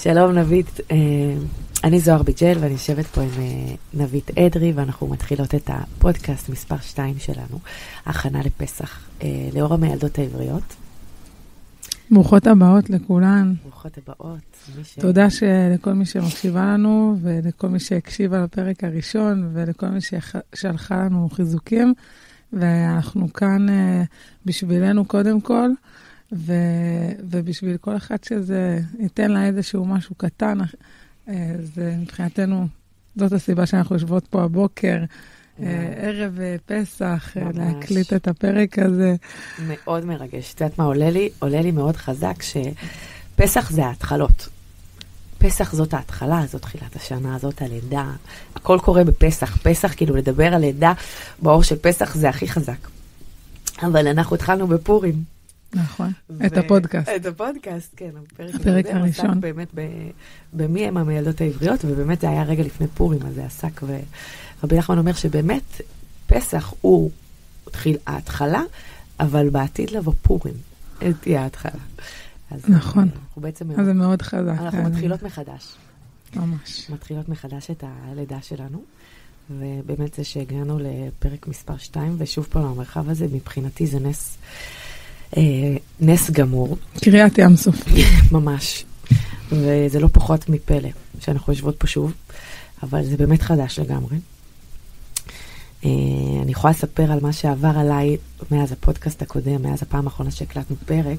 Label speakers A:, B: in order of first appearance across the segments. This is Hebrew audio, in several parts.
A: שלום נבית, אני זוהר ביג'ל ואני יושבת פה עם נבית אדרי ואנחנו מתחילות את הפודקאסט מספר 2 שלנו, הכנה לפסח, לאור המילדות העבריות.
B: ברוכות הבאות לכולן.
A: ברוכות הבאות.
B: תודה לכל מי שמקשיבה לנו ולכל מי שהקשיבה לפרק הראשון ולכל מי ששלחה לנו חיזוקים. ואנחנו כאן בשבילנו קודם כל, ובשביל כל אחד שזה ייתן לה איזשהו משהו קטן, זה מבחינתנו, זאת הסיבה שאנחנו יושבות פה הבוקר, ערב פסח, להקליט את הפרק הזה.
A: מאוד מרגש. את יודעת מה עולה לי? עולה לי מאוד חזק שפסח זה ההתחלות. פסח זאת ההתחלה, זאת תחילת השנה, זאת הלידה. הכל קורה בפסח. פסח, כאילו לדבר על לידה באור של פסח זה הכי חזק. אבל אנחנו התחלנו בפורים.
B: נכון, את הפודקאסט.
A: את הפודקאסט, כן.
B: הפרק הראשון.
A: עסק באמת במי הם המילדות העבריות, ובאמת זה היה רגע לפני פורים, אז זה עסק, ורבי נחמן אומר שבאמת פסח הוא ההתחלה, אבל בעתיד לבוא פורים. תהיה ההתחלה.
B: נכון. אז זה מאוד חזק.
A: אנחנו מתחילות מחדש.
B: ממש.
A: מתחילות מחדש את הלידה שלנו, ובאמת זה שהגענו לפרק מספר 2, ושוב פעם המרחב הזה, מבחינתי זה נס גמור. קריאת ים סוף. ממש. וזה לא פחות מפלא שאנחנו יושבות פה שוב, אבל זה באמת חדש לגמרי. אני יכולה לספר על מה שעבר עליי מאז הפודקאסט הקודם, מאז הפעם האחרונה שהקלטנו פרק,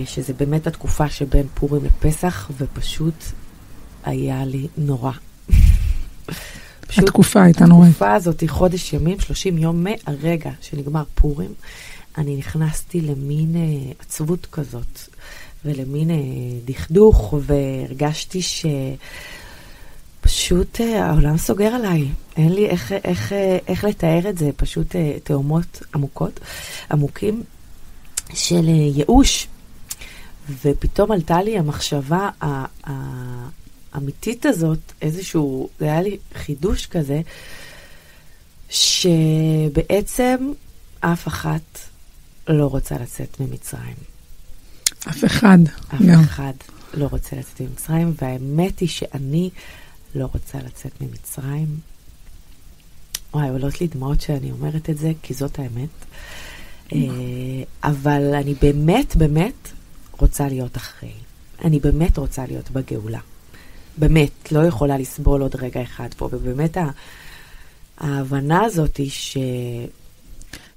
A: שזה באמת התקופה שבין פורים לפסח, ופשוט היה לי נורא.
B: התקופה הייתה נורא.
A: התקופה הזאת היא חודש ימים, 30 יום מהרגע שנגמר פורים, אני נכנסתי למין עצבות כזאת, ולמין דכדוך, והרגשתי שפשוט העולם סוגר עליי. אין לי איך לתאר את זה, פשוט תאומות עמוקים של ייאוש. ופתאום עלתה לי המחשבה האמיתית הזאת, איזשהו, זה היה לי חידוש כזה, שבעצם אף אחת לא רוצה לצאת ממצרים.
B: אף אחד.
A: אף אחד לא רוצה לצאת ממצרים, והאמת היא שאני לא רוצה לצאת ממצרים. וואי, עולות לי דמעות שאני אומרת את זה, כי זאת האמת. אבל אני באמת רוצה להיות אחרי. אני באמת רוצה להיות בגאולה. באמת, לא יכולה לסבול עוד רגע אחד פה, ובאמת ההבנה הזאת היא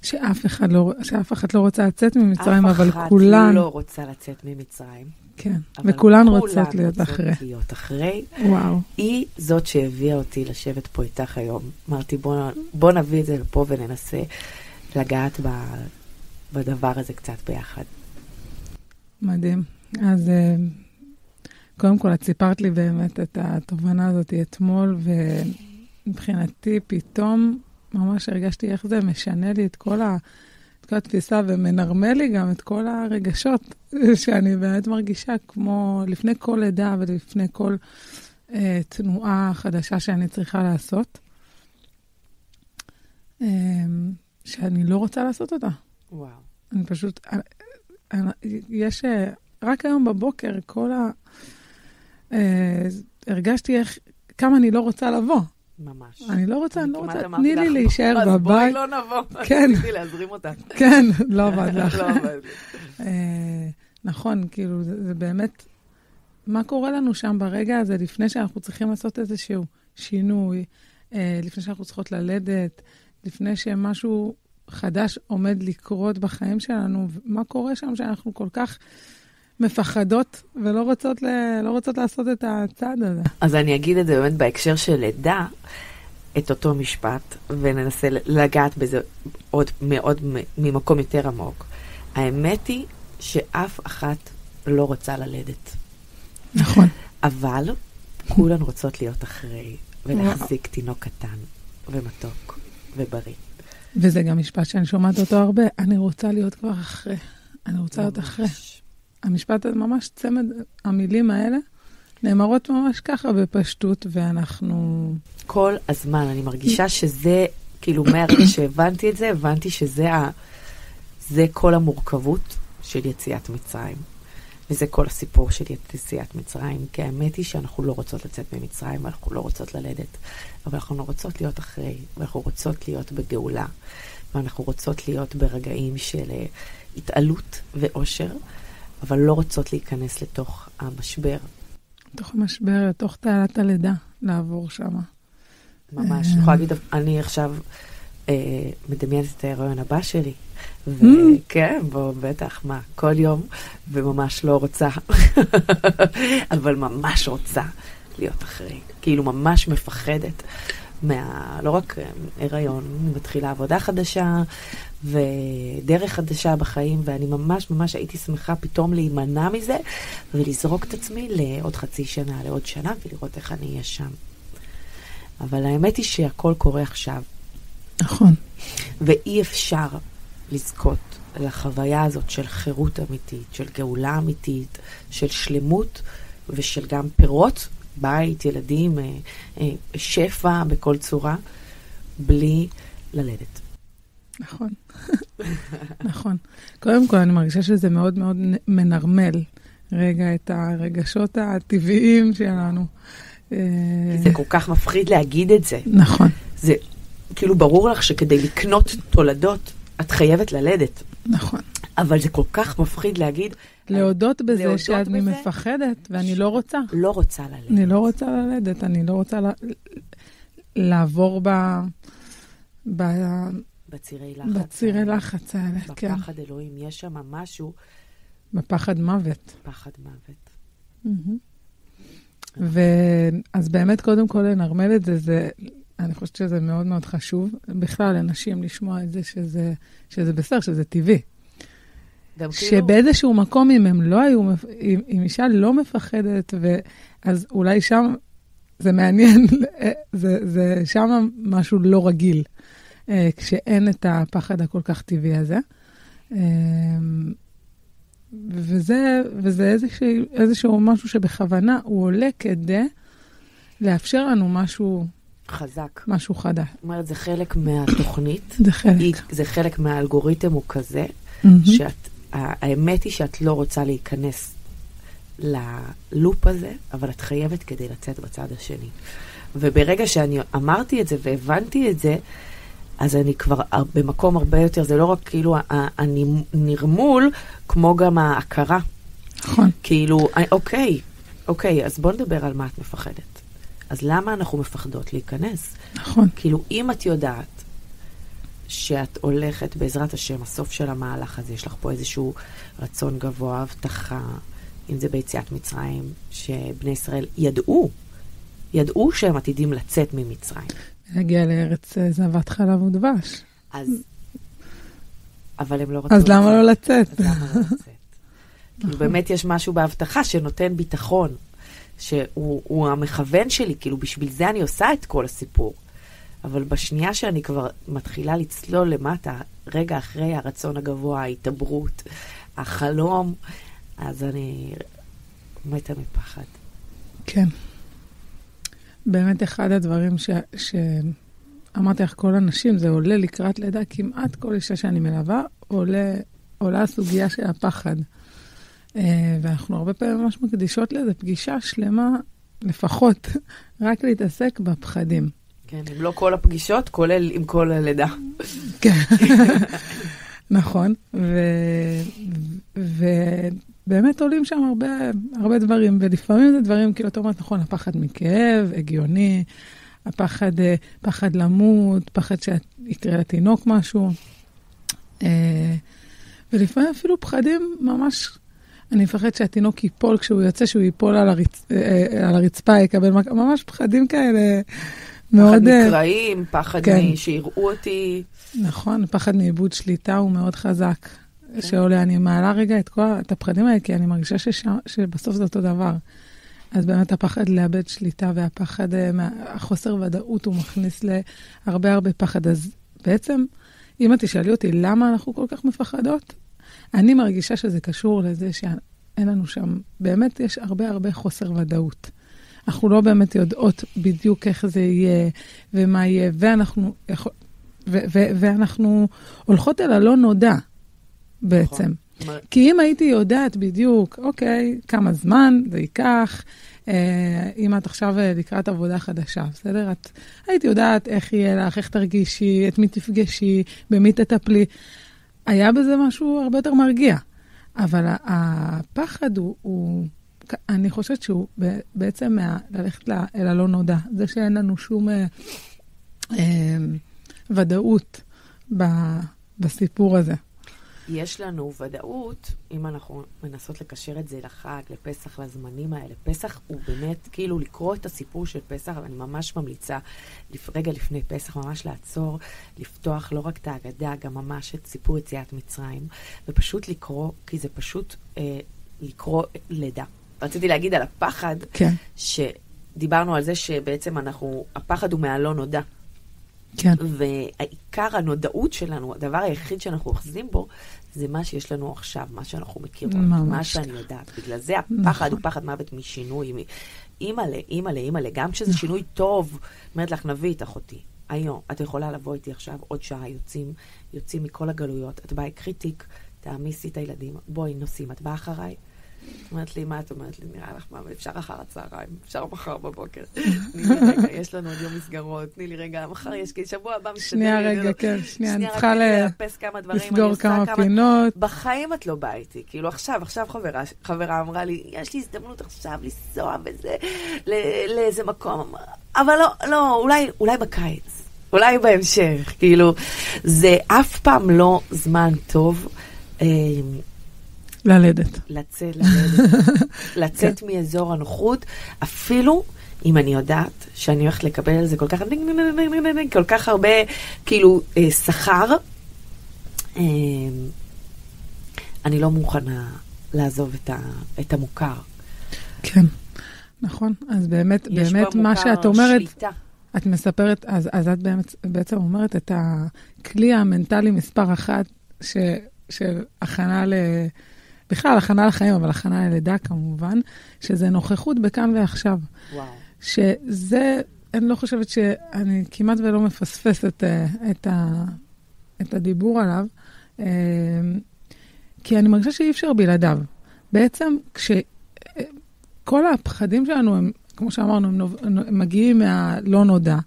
B: שאף אחד לא רוצה לצאת ממצרים, אבל כולן...
A: אף אחד לא רוצה לצת ממצרים.
B: כן, וכולן רוצות להיות אחרי.
A: רוצות להיות אחרי.
B: וואו.
A: היא זאת שהביאה אותי לשבת פה איתך היום. אמרתי, בוא נביא את זה לפה וננסה לגעת בדבר הזה קצת ביחד.
B: מדהים. אז קודם כל, את סיפרת לי באמת את התובנה הזאת אתמול, ומבחינתי פתאום ממש הרגשתי איך זה משנה לי את כל התפיסה, ומנרמל לי גם את כל הרגשות שאני באמת מרגישה, כמו לפני כל לידה ולפני כל תנועה חדשה שאני צריכה לעשות, שאני לא רוצה לעשות אותה.
A: וואו.
B: אני פשוט, יש, רק היום בבוקר, הרגשתי כמה אני לא רוצה לבוא.
A: ממש.
B: אני לא רוצה, תני לי להישאר בבית.
A: אז בואי לא נבוא.
B: כן.
A: רציתי להזרים אותה.
B: כן, לא עבד לך.
A: לא עבד לי.
B: נכון, כאילו, זה באמת, מה קורה לנו שם ברגע הזה, לפני שאנחנו צריכים לעשות איזשהו שינוי, לפני שאנחנו צריכות ללדת, לפני שמשהו חדש עומד לקרות בחיים שלנו, מה קורה שם שאנחנו כל כך מפחדות ולא רוצות לעשות את הצעד הזה.
A: אז אני אגיד את זה באמת בהקשר של לידה, את אותו משפט, וננסה לגעת בזה עוד מאוד ממקום יותר עמוק. האמת היא שאף אחת לא רוצה ללדת.
B: נכון.
A: אבל כולן רוצות להיות אחרי, ולהחזיק תינוק קטן, ומתוק, ובריא.
B: וזה גם משפט שאני שומעת אותו הרבה, אני רוצה להיות כבר אחרי. אני רוצה להיות אחרי. המשפט הזה ממש צמד, המילים האלה, נאמרות ממש ככה בפשטות, ואנחנו...
A: כל הזמן, אני מרגישה שזה, כאילו מהרגע שהבנתי את זה, הבנתי שזה כל המורכבות של יציאת מצרים. וזה כל הסיפור של יציאת מצרים, כי האמת היא שאנחנו לא רוצות לצאת ממצרים, אנחנו לא רוצות ללדת, אבל אנחנו לא רוצות להיות אחרי, ואנחנו רוצות להיות בגאולה, ואנחנו רוצות להיות ברגעים של התעלות ואושר, אבל לא רוצות להיכנס לתוך המשבר.
B: לתוך המשבר, לתוך תעלת הלידה, לעבור שמה.
A: ממש, אני יכולה להגיד, אני עכשיו מדמיינת את ההיריון הבא שלי, וכן, בטח, מה, כל יום, וממש לא רוצה, אבל ממש רוצה להיות אחרי, כאילו ממש מפחדת, לא רק הריון, מתחילה עבודה חדשה, ודרך חדשה בחיים, ואני ממש ממש הייתי שמחה פתאום להימנע מזה, ולזרוק את עצמי לעוד חצי שנה, לעוד שנה, ולראות איך אני אהיה שם. אבל האמת היא שהכל קורה עכשיו.
B: נכון.
A: ואי אפשר לזכות לחוויה הזאת של חירות אמיתית, של גאולה אמיתית, של שלמות ושל גם פירות, בית, ילדים, שפע בכל צורה, בלי ללדת.
B: נכון. נכון. קודם כל, אני מרגישה שזה מאוד מאוד מנרמל רגע את הרגשות הטבעיים שלנו.
A: זה כל כך מפחיד להגיד את זה.
B: נכון.
A: זה כאילו ברור לך שכדי לקנות תולדות, את חייבת ללדת.
B: נכון.
A: אבל זה כל כך מפחיד להגיד...
B: להודות בזה שאני מפחדת, ואני לא רוצה.
A: לא רוצה ללדת.
B: אני לא רוצה ללדת, אני לא רוצה לעבור
A: בצירי לחץ.
B: בצירי לחץ האלה, כן.
A: בפחד אלוהים, יש שם משהו...
B: בפחד מוות.
A: פחד מוות.
B: אז באמת, קודם כל, לנרמל את זה, אני חושבת שזה מאוד מאוד חשוב, בכלל לנשים לשמוע את זה, שזה בסדר, שזה טבעי. שבאיזשהו מקום, אם הם לא היו, אם אישה לא מפחדת, אז אולי שם, זה מעניין, זה שם משהו לא רגיל, כשאין את הפחד הכל כך טבעי הזה. וזה איזשהו משהו שבכוונה הוא עולה כדי לאפשר לנו משהו
A: חזק.
B: משהו חדש.
A: זאת אומרת, זה חלק מהתוכנית.
B: זה חלק.
A: זה חלק מהאלגוריתם הוא כזה, האמת היא שאת לא רוצה להיכנס ללופ הזה, אבל את חייבת כדי לצאת בצד השני. וברגע שאני אמרתי את זה והבנתי את זה, אז אני כבר במקום הרבה יותר, זה לא רק כאילו הנרמול, כמו גם ההכרה.
B: נכון.
A: כאילו, אוקיי, אז בוא נדבר על מה את מפחדת. אז למה אנחנו מפחדות להיכנס?
B: נכון.
A: כאילו, אם את יודעת שאת הולכת בעזרת השם, הסוף של המהלך הזה, יש לך פה איזשהו רצון גבוה, הבטחה, אם זה ביציאת מצרים, שבני ישראל ידעו שהם עתידים לצאת ממצרים.
B: להגיע לארץ זבת חלב ודבש.
A: אבל הם לא רצו.
B: אז למה לא לצאת?
A: כאילו באמת יש משהו בהבטחה שנותן ביטחון, שהוא המכוון שלי, כאילו בשביל זה אני עושה את כל הסיפור. אבל בשנייה שאני כבר מתחילה לצלול למטה, רגע אחרי הרצון הגבוה, ההתעברות, החלום, אז אני מתה מפחד.
B: כן. באמת אחד הדברים שאמרתי לך כל הנשים, זה עולה לקראת לידה, כמעט כל אישה שאני מלווה, עולה הסוגיה של הפחד. ואנחנו הרבה פעמים ממש מקדישות לזה פגישה שלמה, לפחות, רק להתעסק בפחדים.
A: כן, אם לא כל הפגישות, כולל עם כל הלידה.
B: כן, נכון. ובאמת עולים שם הרבה דברים, ולפעמים זה דברים, כאילו, אתה אומרת, נכון, הפחד מכאב, הגיוני, פחד למות, פחד שיקרה לתינוק משהו. ולפעמים אפילו פחדים ממש, אני מפחד שהתינוק ייפול כשהוא יוצא, שהוא ייפול על הרצפה, יקבל ממש פחדים כאלה.
A: פחד מקראים, פחד שיראו אותי.
B: נכון, פחד מאיבוד שליטה הוא מאוד חזק. שעולה, אני מעלה רגע את הפחדים האלה, כי אני מרגישה שבסוף זה אותו דבר. אז באמת הפחד לאבד שליטה, והפחד, החוסר ודאות, הוא מכניס להרבה פחד. אז בעצם, אם את תשאלי אותי, למה אנחנו כל כך מפחדות? אני מרגישה שזה קשור לזה שאין לנו שם, באמת יש הרבה חוסר ודאות. אנחנו לא באמת יודעות בדיוק איך זה יהיה, ומה יהיה, ואנחנו הולכות אל הלא נודע בעצם. כי אם הייתי יודעת בדיוק, אוקיי, כמה זמן זה ייקח, אם את עכשיו לקראת עבודה חדשה, בסדר? הייתי יודעת איך יהיה לך, איך תרגישי, את מי תפגשי, במי תטפלי. היה בזה משהו הרבה יותר מרגיע. אבל הפחד הוא אני חושבת שהוא בעצם ללכת אל הלא נודע. זה שאין לנו שום ודאות בסיפור הזה.
A: יש לנו ודאות, אם אנחנו מנסות לקשר את זה לחג, לפסח, לזמנים האלה. פסח הוא באמת, כאילו לקרוא את הסיפור של פסח, ואני ממש ממליצה רגע לפני פסח, ממש לעצור, לפתוח לא רק את ההגדה, גם ממש את סיפור יציאת מצרים, ופשוט לקרוא, כי זה פשוט לקרוא לידה. רציתי להגיד על הפחד,
B: כן.
A: שדיברנו על זה שבעצם הפחד הוא מהלא נודע.
B: כן.
A: והעיקר הנודעות שלנו, הדבר היחיד שאנחנו אוחזים בו, זה מה שיש לנו עכשיו, מה שאנחנו מכירים, מה שאני יודעת. בגלל זה הפחד הוא פחד מוות משינוי, אימאלה, גם כשזה שינוי טוב, אומרת לך, נביא את אחותי, היום, את יכולה לבוא איתי עכשיו, עוד שעה יוצאים מכל הגלויות, את באה קריטיק, תעמיסי את הילדים, בואי נוסעים, את באה אחריי. אומרת לי, מה את אומרת לי? נראה לך, מה, אפשר אחר הצהריים, אפשר מחר בבוקר. תני לי רגע, יש לנו עוד יום מסגרות, תני לי רגע, מחר יש שבוע הבא משתדל.
B: שנייה רגע, כן, שנייה, אני צריכה
A: לסגור
B: כמה פינות.
A: בחיים את לא באה איתי, כאילו עכשיו חברה אמרה לי, יש לי הזדמנות עכשיו לנסוע וזה, לאיזה מקום, אבל לא, אולי בקיץ, אולי בהמשך, כאילו, זה אף פעם לא זמן טוב,
B: ללדת.
A: לצאת מאזור הנוחות, אפילו אם אני יודעת שאני הולכת לקבל על זה כל כך הרבה, כאילו, שכר, אני לא מוכנה לעזוב את המוכר.
B: כן, נכון. אז באמת מה שאת אומרת, את מספרת, אז את בעצם אומרת את הכלי המנטלי מספר אחת, של הכנה בכלל, הכנה לחיים, אבל הכנה ללידה כמובן, שזה נוכחות בכאן ועכשיו.
A: וואו.
B: שזה, אני לא חושבת שאני כמעט ולא מפספסת את הדיבור עליו, כי אני מרגישה שאי אפשר בלעדיו. בעצם, כשכל הפחדים שלנו, הם, כמו שאמרנו, הם מגיעים מהלא נודע,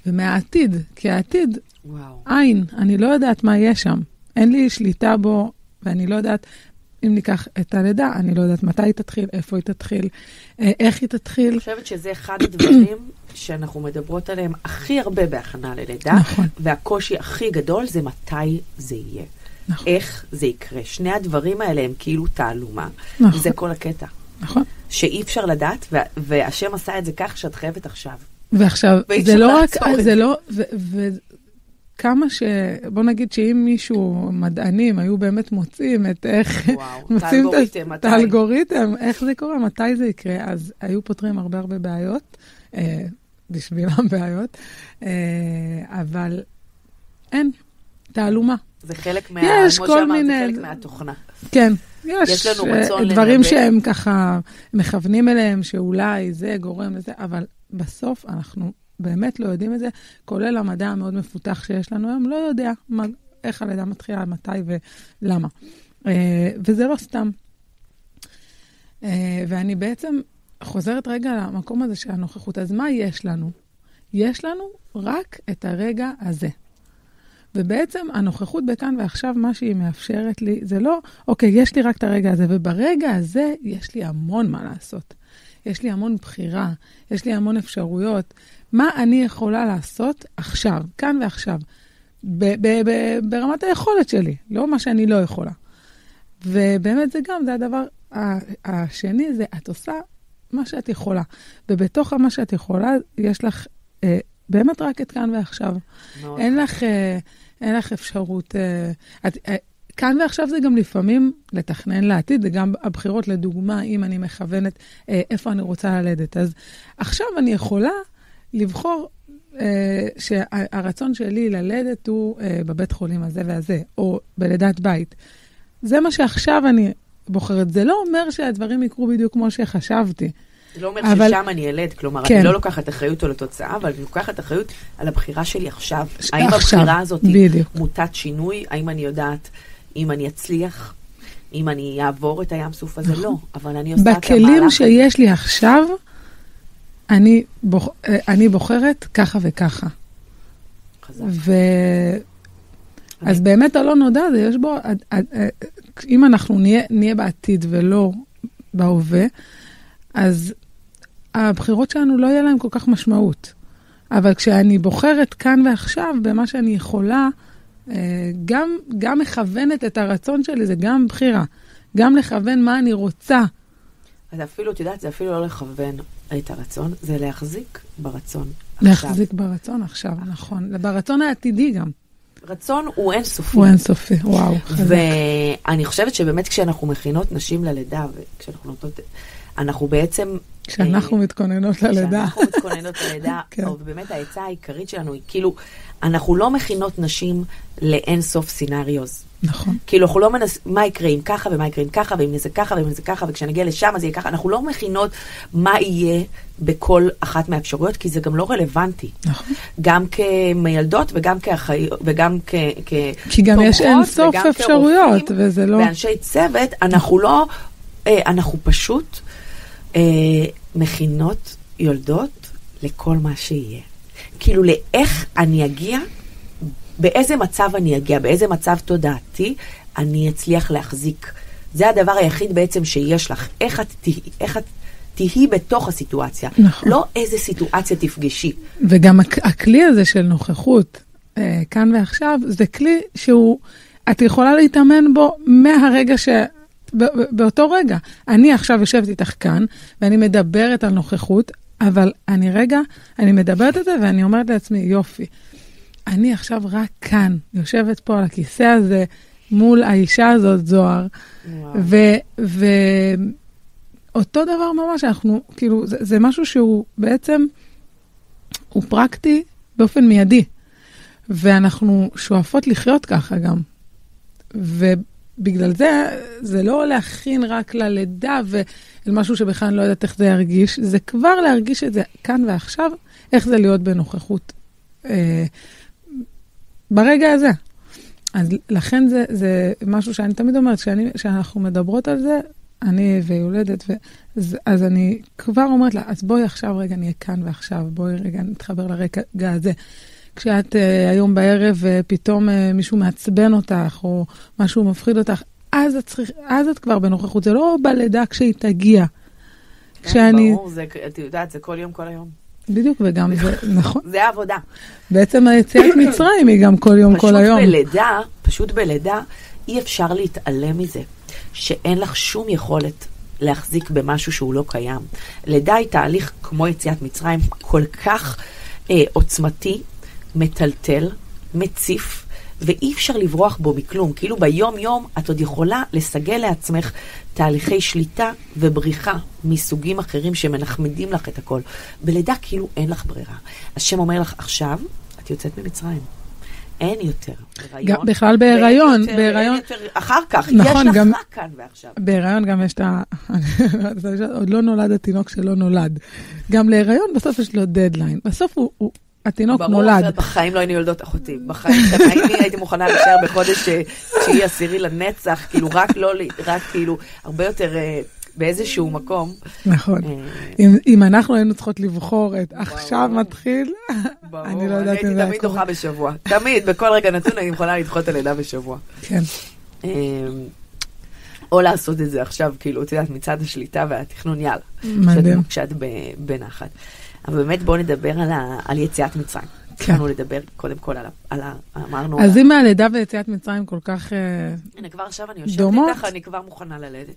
B: ומהעתיד, כי העתיד, אין, אני לא יודעת מה יהיה שם. אין לי שליטה בו, ואני לא יודעת, אם ניקח את הלידה, אני לא יודעת מתי היא תתחיל, איפה היא תתחיל, איך היא תתחיל.
A: אני חושבת שזה אחד הדברים שאנחנו מדברות עליהם הכי הרבה בהכנה ללידה,
B: נכון.
A: והקושי הכי גדול זה מתי זה יהיה. נכון. איך זה יקרה. שני הדברים האלה הם כאילו תעלומה. נכון. וזה כל הקטע.
B: נכון.
A: שאי אפשר לדעת, והשם עשה את זה כך שאת חייבת עכשיו.
B: ועכשיו, זה לא רק, זה לא, כמה בוא נגיד שאם מישהו, מדענים, היו באמת מוצאים את איך, מוצאים את האלגוריתם, איך זה קורה, מתי זה יקרה, אז היו פותרים הרבה בעיות, בשבילם בעיות, אבל אין, תעלומה.
A: זה חלק כמו שאמרת, זה חלק מהתוכנה.
B: כן, יש דברים שהם ככה מכוונים אליהם, שאולי זה גורם לזה, אבל בסוף אנחנו באמת לא יודעים את זה, כולל המדע המאוד מפותח שיש לנו היום, לא יודע איך הלידה מתחילה, מתי ולמה. וזה לא סתם. ואני בעצם חוזרת רגע למקום הזה של הנוכחות. אז מה יש לנו? יש לנו רק את הרגע הזה. ובעצם הנוכחות בכאן ועכשיו, מה שהיא מאפשרת לי, זה לא, אוקיי, יש לי רק את הרגע הזה, וברגע הזה יש לי המון מה לעשות. יש לי המון בחירה, יש לי המון אפשרויות. מה אני יכולה לעשות עכשיו, כאן ועכשיו, ברמת היכולת שלי, לא מה שאני לא יכולה. ובאמת זה גם, זה הדבר השני, זה את עושה מה שאת יכולה. ובתוך מה שאת יכולה, יש לך באמת רק את כאן ועכשיו. אין לך אפשרות, כאן ועכשיו זה גם לפעמים לתכנן לעתיד, זה גם הבחירות לדוגמה, אם אני מכוונת איפה אני רוצה ללדת. אז עכשיו אני יכולה לבחור שהרצון שלי ללדת הוא בבית חולים הזה והזה, או בלידת בית. זה מה שעכשיו אני בוחרת. זה לא אומר שהדברים יקרו בדיוק כמו שחשבתי.
A: זה לא אומר ששם אני ילד, כלומר, אני לא לוקחת אחריות על התוצאה, אבל אני לוקחת אחריות על הבחירה שלי עכשיו. האם הבחירה הזאת היא מוטת שינוי? האם אני יודעת אם אני אצליח? אם אני אעבור את הים סוף הזה, לא, אבל אני עושה את המהלך.
B: בכלים שיש לי עכשיו, אני בוחרת ככה וככה.
A: חזק.
B: אז באמת הלא נודע, יש בו, אם אנחנו נהיה בעתיד ולא בהווה, אז הבחירות שלנו לא יהיה להם כל כך משמעות. אבל כשאני בוחרת כאן ועכשיו, במה שאני יכולה, גם מכוונת את הרצון שלי, זה גם בחירה. גם לכוון מה אני רוצה.
A: אז אפילו, את יודעת, זה אפילו לא לכוון את הרצון, זה להחזיק ברצון
B: עכשיו. להחזיק ברצון עכשיו, נכון. ברצון העתידי גם.
A: רצון הוא אינסופי.
B: הוא אינסופי, וואו.
A: ואני חושבת שבאמת כשאנחנו מכינות נשים ללידה, וכשאנחנו נותנות, אנחנו בעצם...
B: כשאנחנו מתכוננות ללידה.
A: כשאנחנו מתכוננות ללידה, ובאמת העצה העיקרית שלנו היא כאילו, אנחנו לא מכינות נשים לאינסוף סינריוז.
B: נכון.
A: כאילו, אנחנו לא מה יקרה אם ככה, ומה יקרה אם ככה, ואם זה ככה, ואם זה ככה, וכשנגיע לשם, אז יהיה ככה. אנחנו לא מכינות מה יהיה בכל אחת מהאפשרויות, כי זה גם לא רלוונטי.
B: נכון.
A: גם כמילדות, וגם כאחיות, וגם
B: כי גם יש אינסוף אפשרויות, וזה לא...
A: ואנשי צוות, אנחנו לא, אנחנו פשוט מכינות יולדות לכל מה שיהיה. כאילו, לאיך אני אגיע, באיזה מצב אני אגיע, באיזה מצב תודעתי, אני אצליח להחזיק. זה הדבר היחיד בעצם שיש לך. איך את תהי בתוך הסיטואציה.
B: נכון.
A: לא איזה סיטואציה תפגשי.
B: וגם הכלי הזה של נוכחות, כאן ועכשיו, זה כלי שהוא, את יכולה להתאמן בו מהרגע באותו רגע. אני עכשיו יושבת איתך כאן, ואני מדברת על נוכחות, אבל אני מדברת את זה, ואני אומרת לעצמי, יופי, אני עכשיו רק כאן, יושבת פה על הכיסא הזה, מול האישה הזאת, זוהר, ואותו דבר ממש, אנחנו, כאילו, זה משהו שהוא בעצם, הוא פרקטי באופן מיידי, ואנחנו שואפות לחיות ככה גם, ובגלל זה, זה לא להכין רק ללידה, ואל משהו שבכלל לא יודעת איך זה ירגיש, זה כבר להרגיש את זה כאן ועכשיו, איך זה להיות בנוכחות, ברגע הזה. אז לכן זה משהו שאני תמיד אומרת, שאנחנו מדברות על זה, אני ויולדת, אז אני כבר אומרת לה, אז בואי עכשיו רגע נהיה כאן ועכשיו, בואי רגע נתחבר לרגע הזה. כשאת היום בערב פתאום מישהו מעצבן אותך, או משהו מפחיד אותך, אז את כבר בנוכחות, זה לא בלידה כשהיא תגיע.
A: ברור, את יודעת, זה כל יום, כל היום.
B: בדיוק, וגם זה, נכון.
A: זה העבודה.
B: בעצם היציאת מצרים היא גם כל יום, כל היום.
A: פשוט בלידה, אי אפשר להתעלם מזה, שאין לך שום יכולת להחזיק במשהו שהוא לא קיים. לידה היא תהליך כמו יציאת מצרים, כל כך עוצמתי, מטלטל, מציף, ואי אפשר לברוח בו מכלום. כאילו ביום יום את עוד יכולה לסגל לעצמך תהליכי שליטה ובריחה מסוגים אחרים שמנחמדים לך את הכל. בלידה כאילו אין לך ברירה. השם אומר לך עכשיו, את יוצאת ממצרים. אין יותר.
B: בכלל בהיריון.
A: אחר כך,
B: נכון,
A: יש לך רק כאן ועכשיו.
B: בהיריון גם יש עוד לא נולד התינוק שלא נולד. גם להיריון בסוף יש לו דדליין. בסוף התינוק נולד.
A: ברור, בחיים לא היינו יולדות אחותי. בחיים הייתי מוכנה להישאר בחודש שהיא 10 לנצח, כאילו רק כאילו הרבה יותר באיזשהו מקום.
B: נכון. אם אנחנו היינו צריכות לבחור את עכשיו מתחיל, אני לא יודעת אם זה
A: הייתי תמיד דוחה בשבוע. תמיד, בכל רגע נתון אני מוכנה לדחות הלידה בשבוע.
B: כן.
A: או לעשות את זה עכשיו, כאילו, את יודעת, מצד השליטה והתכנון, יאללה.
B: מדהים.
A: כשאת בנחת. אבל באמת בואו נדבר על יציאת מצרים. התחלנו לדבר קודם כל על אמרנו...
B: אז אם מהלידה ויציאת מצרים כל כך דומות...
A: הנה, כבר עכשיו אני יושבת איתך, אני כבר מוכנה ללדת.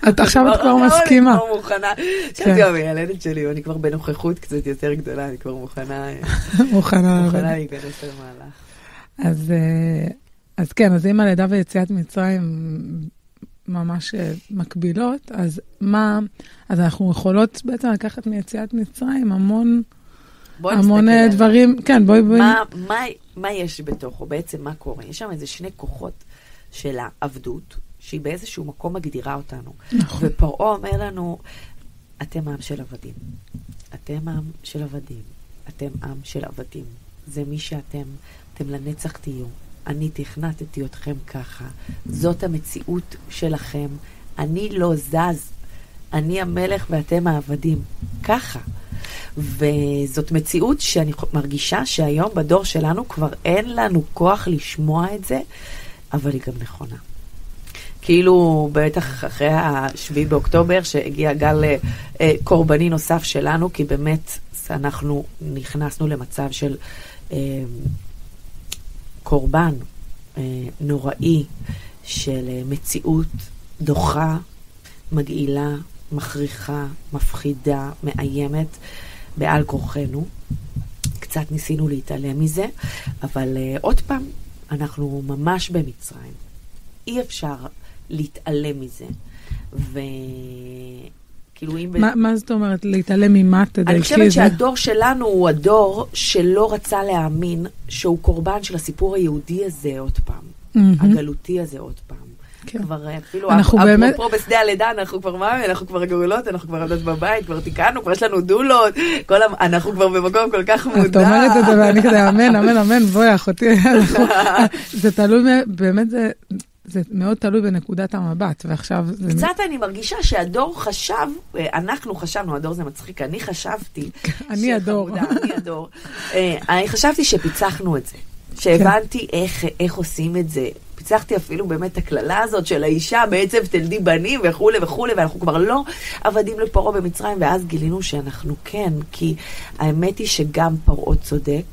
B: עכשיו את כבר מסכימה.
A: אני כבר מוכנה. שאלתי גם הילדת שלי, ואני כבר בנוכחות קצת יותר גדולה, אני כבר מוכנה להיכנס למהלך.
B: אז כן, אז אם הלידה ויציאת מצרים ממש מקבילות, אז אנחנו יכולות בעצם לקחת מיציאת מצרים המון דברים. כן, בואי.
A: מה יש בתוכו? בעצם מה קורה? יש שם איזה 2 כוחות של העבדות, שהיא באיזשהו מקום מגדירה אותנו.
B: נכון.
A: ופרעה אומר לנו, אתם עם של עבדים. אתם עם של עבדים. אתם עם של עבדים. זה מי שאתם לנצח תהיו. אני תכנתתי אתכם ככה, זאת המציאות שלכם, אני לא זז, אני המלך ואתם העבדים, ככה. וזאת מציאות שאני מרגישה שהיום בדור שלנו כבר אין לנו כוח לשמוע את זה, אבל היא גם נכונה. כאילו בטח אחרי ה7 באוקטובר שהגיע גל קורבני נוסף שלנו, כי באמת אנחנו נכנסנו למצב של קורבן נוראי של מציאות דוחה, מגעילה, מכריחה, מפחידה, מאיימת בעל כורחנו. קצת ניסינו להתעלם מזה, אבל עוד פעם, אנחנו ממש במצרים. אי אפשר להתעלם מזה. וכאילו אם...
B: מה זאת אומרת? להתעלם ממה תדייקי?
A: אני חושבת שהדור שלנו הוא הדור שלא רצה להאמין שהוא קורבן של הסיפור היהודי הזה עוד פעם. הגלותי הזה עוד פעם. כבר אפילו, אפרופו בשדה הלידה, אנחנו כבר מה? אנחנו כבר גאולות, אנחנו כבר עדות בבית, כבר תיקנו, כבר יש לנו דולות, אנחנו כבר במקום כל כך מודע.
B: את אומרת את זה ואני כזה, אמן, אמן, אמן, בואי אחותי. זה תלוי, באמת זה מאוד תלוי בנקודת המבט, ועכשיו...
A: קצת אני מרגישה שהדור חשב, אנחנו חשבנו, הדור זה מצחיק, אני חשבתי...
B: אני הדור.
A: אני חשבתי שפיצחנו את זה, שהבנתי איך עושים את זה. פיצחתי אפילו באמת הכללה הזאת של האישה, בעצם תלדי בנים וכו' וכו', ואנחנו כבר לא עבדים לפרעה במצרים, ואז גילינו שאנחנו כן, כי האמת היא שגם פרעה צודק,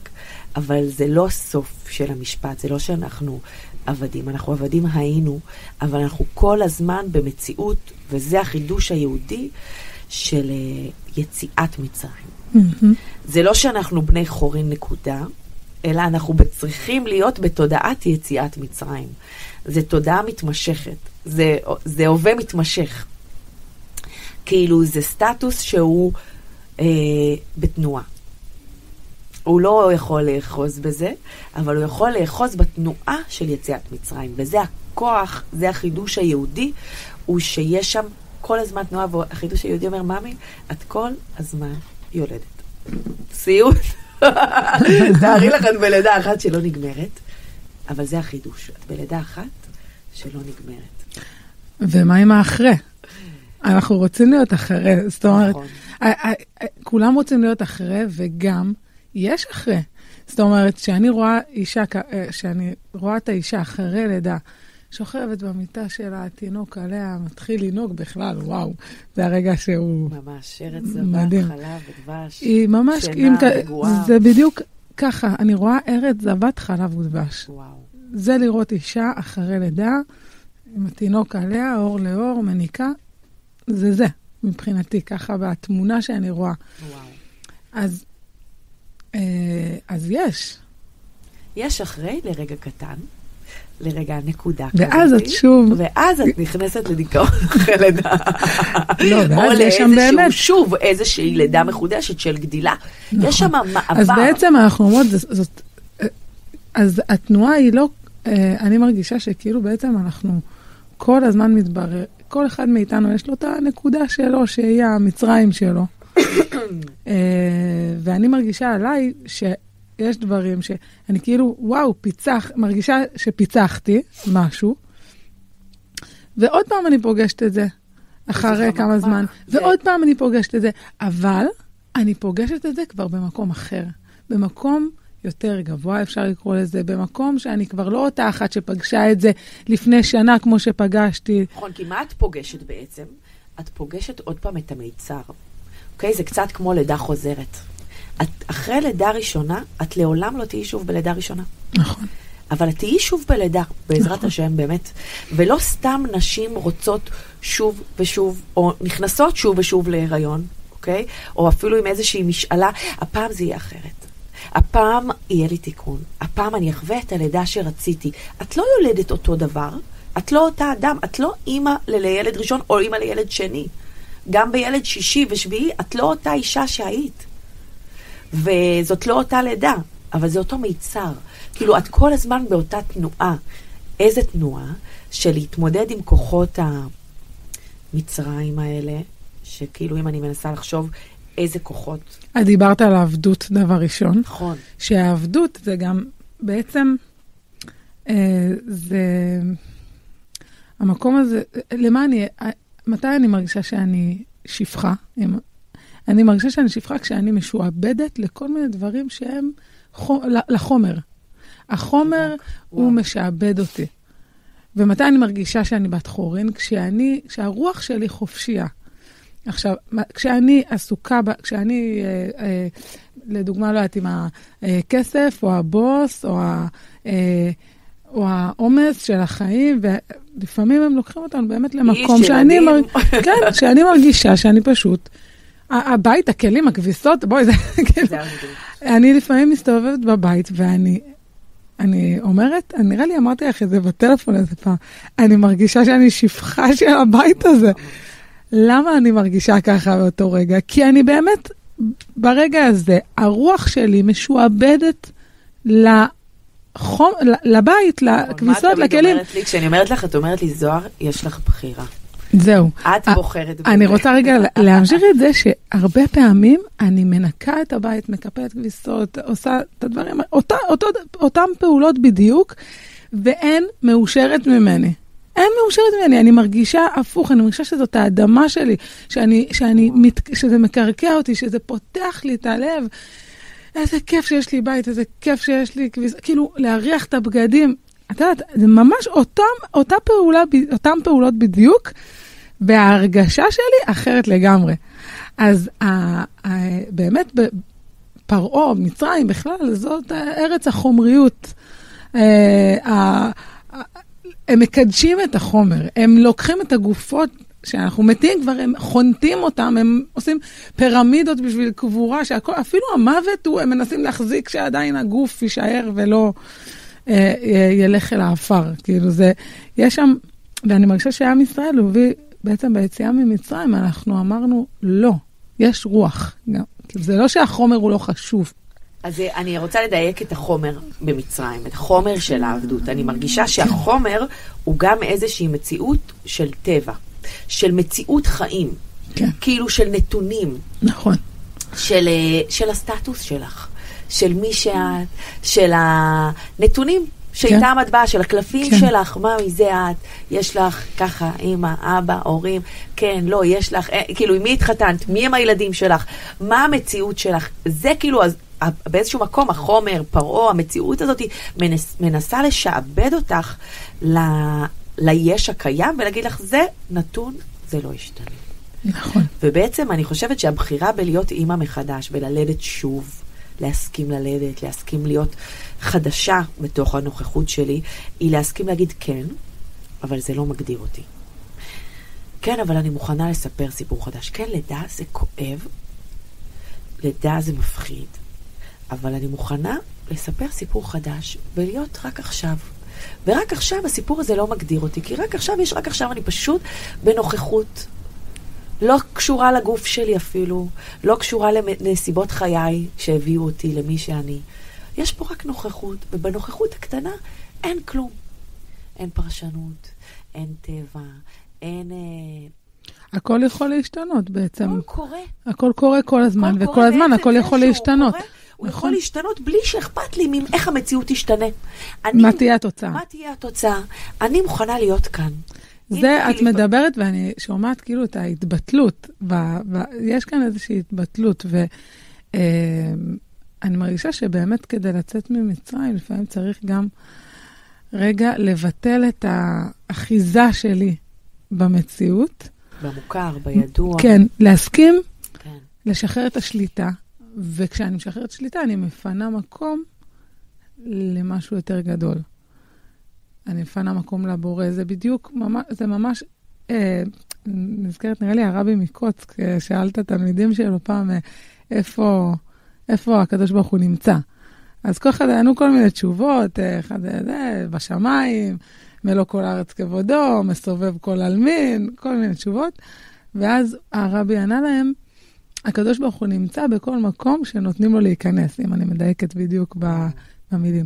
A: אבל זה לא סוף של המשפט, זה לא שאנחנו עבדים, אנחנו עבדים היינו, אבל אנחנו כל הזמן במציאות, וזה החידוש היהודי של יציאת מצרים. זה לא שאנחנו בני חורין נקודה, אלא אנחנו צריכים להיות בתודעת יציאת מצרים. זה תודעה מתמשכת. זה הווה מתמשך. כאילו זה סטטוס שהוא בתנועה. הוא לא יכול לאחוז בזה, אבל הוא יכול לאחוז בתנועה של יציאת מצרים. וזה הכוח, זה החידוש היהודי, הוא שיש שם כל הזמן תנועה, והחידוש היהודי אומר, ממי, את כל הזמן יולדת. סיוט. תארי לך את בלידה אחת שלא נגמרת, אבל זה החידוש. את בלידה אחת שלא נגמרת.
B: ומה עם האחרי? אנחנו רוצים להיות אחרי. זאת אומרת, כולם רוצים להיות אחרי, וגם יש אחרי. זאת אומרת, שאני רואה את האישה אחרי לידה, שוכבת במיטה שלה, התינוק עליה, מתחיל לנהוג בכלל, וואו, זה הרגע שהוא...
A: ממש, ארץ זבת, חלב ודבש,
B: היא ממש, זה בדיוק ככה, אני רואה ארץ זבת, חלב ודבש.
A: וואו.
B: זה לראות אישה אחרי לידה, עם התינוק עליה, אור לאור, מניקה, זה, מבחינתי, ככה בתמונה שאני רואה.
A: וואו.
B: אז יש.
A: יש אחרי לרגע קטן, לרגע נקודה
B: ואז את שוב...
A: ואז את נכנסת לדיכאון אחרי לידה.
B: לא, ואז יש שם באמת...
A: שוב, איזושהי לידה מחודשת של גדילה. יש שם מעבר.
B: אז בעצם אנחנו אומרות, אז התנועה היא לא... אני מרגישה שכאילו בעצם אנחנו כל הזמן מתברר, כל אחד מאיתנו יש לו את הנקודה שלו, שהיא המצרים שלו. ואני מרגישה עליי יש דברים שאני כאילו, וואו, מרגישה שפיצחתי משהו, ועוד פעם אני פוגשת את זה, אחרי כמה זמן, ועוד פעם אני פוגשת את זה, אבל אני פוגשת את זה כבר במקום אחר, במקום יותר גבוה, אפשר לקרוא לזה, במקום שאני כבר לא אותה אחת שפגשה את זה לפני שנה, כמו שפגשתי.
A: נכון, כי מה את פוגשת בעצם? את פוגשת עוד פעם את המיצר. אוקיי? זה קצת כמו לידה חוזרת. אחרי לידה ראשונה, את לעולם לא תהיי שוב בלידה ראשונה.
B: נכון.
A: אבל את תהיי שוב בלידה, בעזרת השם באמת. ולא סתם נשים רוצות שוב ושוב, או נכנסות שוב ושוב להיריון, אוקיי? או אפילו עם איזושהי משאלה, הפעם זה יהיה אחרת. הפעם יהיה לי תיקון. הפעם אני אחווה את הלידה שרציתי. את לא יולדת אותו דבר, את לא אותה אדם, את לא אימא לילד ראשון או אימא לילד שני. גם בילד שישי ושביעי, את לא אותה אישה שהיית. וזאת לא אותה לידה, אבל זה אותו מיצר. כאילו, את כל הזמן באותה תנועה. איזה תנועה? של להתמודד עם כוחות המצרים האלה, שכאילו אם אני מנסה לחשוב איזה כוחות.
B: את דיברת על העבדות דבר ראשון.
A: נכון.
B: שהעבדות זה גם בעצם, זה... המקום הזה, מתי אני מרגישה שאני שפחה? אני מרגישה שאני שפחה כשאני משועבדת לכל מיני דברים שהם לחומר. החומר הוא משעבד אותי. ומתי אני מרגישה שאני בת חורין? כשהרוח שלי חופשייה. עכשיו, כשאני עסוקה, כשאני, לדוגמה, לא יודעת, עם הכסף, או הבוס, או העומס של החיים, ולפעמים הם לוקחים אותנו באמת למקום שאני מרגישה שאני פשוט, הבית, הכלים, הכביסות, בואי, זה אני לפעמים מסתובבת בבית, ואני אומרת, נראה לי אמרתי לך את זה בטלפון איזה פעם, אני מרגישה שאני שפחה של הבית הזה. למה אני מרגישה ככה באותו רגע? כי אני באמת, ברגע הזה, הרוח שלי משועבדת לבית, לכביסות, לכלים.
A: כשאני אומרת לך, את אומרת לי, זוהר, יש לך בחירה.
B: זהו.
A: את בוחרת.
B: אני רוצה רגע להמשיך את זה שהרבה פעמים אני מנקה את הבית, מקפלת כביסות, עושה את הדברים, אותם פעולות בדיוק, ואין מאושרת ממני. אין מאושרת ממני, אני מרגישה הפוך, אני מרגישה שזאת האדמה שלי, שזה מקרקע אותי, שזה פותח לי את הלב. איזה כיף שיש לי בית, איזה כיף שיש לי כביסות, כאילו להריח את הבגדים. את יודעת, זה ממש אותם פעולות בדיוק, וההרגשה שלי אחרת לגמרי. אז באמת פרעה, מצרים בכלל, זאת ארץ החומריות. הם מקדשים את החומר, הם לוקחים את הגופות שאנחנו מתים כבר, הם חונטים אותם, הם עושים פירמידות בשביל קבורה, אפילו המוות הם מנסים להחזיק שעדיין הגוף יישאר ולא ילך אל האפר. כאילו זה, יש שם, ואני מרגישה שעם ישראל הוביל, בעצם ביציאה ממצרים, אנחנו אמרנו, לא, יש רוח. זה לא שהחומר הוא לא חשוב.
A: אז אני רוצה לדייק את החומר במצרים, את החומר של העבדות. אני מרגישה שהחומר הוא גם איזושהי מציאות של טבע, של מציאות חיים, כן. כאילו של נתונים.
B: נכון.
A: של הסטטוס שלך, של מי שאת, של הנתונים. שאיתם את באה, של הקלפים שלך, מה מזה את, יש לך ככה, אמא, אבא, הורים, כן, לא, יש לך, כאילו, עם מי התחתנת, מי הם הילדים שלך, מה המציאות שלך, זה כאילו, באיזשהו מקום, החומר, פרעה, המציאות הזאת, מנסה לשעבד אותך ליש הקיים, ולהגיד לך, זה נתון, זה לא ישתנה.
B: נכון.
A: ובעצם אני חושבת שהבחירה בלהיות אמא מחדש, וללדת שוב, להסכים ללדת, להסכים להיות חדשה בתוך הנוכחות שלי, היא להסכים להגיד כן, אבל זה לא מגדיר אותי. כן, אבל אני מוכנה לספר סיפור חדש. כן, לידה זה כואב, לידה זה מפחיד, אבל אני מוכנה לספר סיפור חדש ולהיות רק עכשיו. ורק עכשיו הסיפור הזה לא מגדיר אותי, כי רק עכשיו אני פשוט בנוכחות. לא קשורה לגוף שלי אפילו, לא קשורה לנסיבות חיי שהביאו אותי למי שאני. יש פה רק נוכחות, ובנוכחות הקטנה אין כלום. אין פרשנות, אין טבע, אין...
B: הכל יכול להשתנות בעצם.
A: הכל קורה.
B: הכל קורה כל הזמן, וכל הזמן הכל יכול להשתנות.
A: הוא יכול להשתנות בלי שאכפת לי איך המציאות תשתנה.
B: מה תהיה התוצאה?
A: מה תהיה התוצאה? אני מוכנה להיות כאן.
B: זה את מדברת, ואני שומעת כאילו את ההתבטלות, ויש כאן איזושהי התבטלות, ואני מרגישה שבאמת כדי לצאת ממצרים, לפעמים צריך גם רגע לבטל את האחיזה שלי במציאות.
A: במוכר, בידוע.
B: כן, להסכים, כן. לשחרר את השליטה, וכשאני משחררת שליטה, אני מפנה מקום למשהו יותר גדול. אני מפנה מקום לבורא, זה בדיוק, זה ממש, נזכרת, נראה לי הרבי מקוצק, שאל את התלמידים שלו פעם, איפה הקדוש ברוך הוא נמצא. אז כל אחד ענו כל מיני תשובות, אחד בשמיים, מלוא כל הארץ כבודו, מסובב כל אלמין, כל מיני תשובות, ואז הרבי ענה להם, הקדוש ברוך הוא נמצא בכל מקום שנותנים לו להיכנס, אם אני מדייקת בדיוק במילים.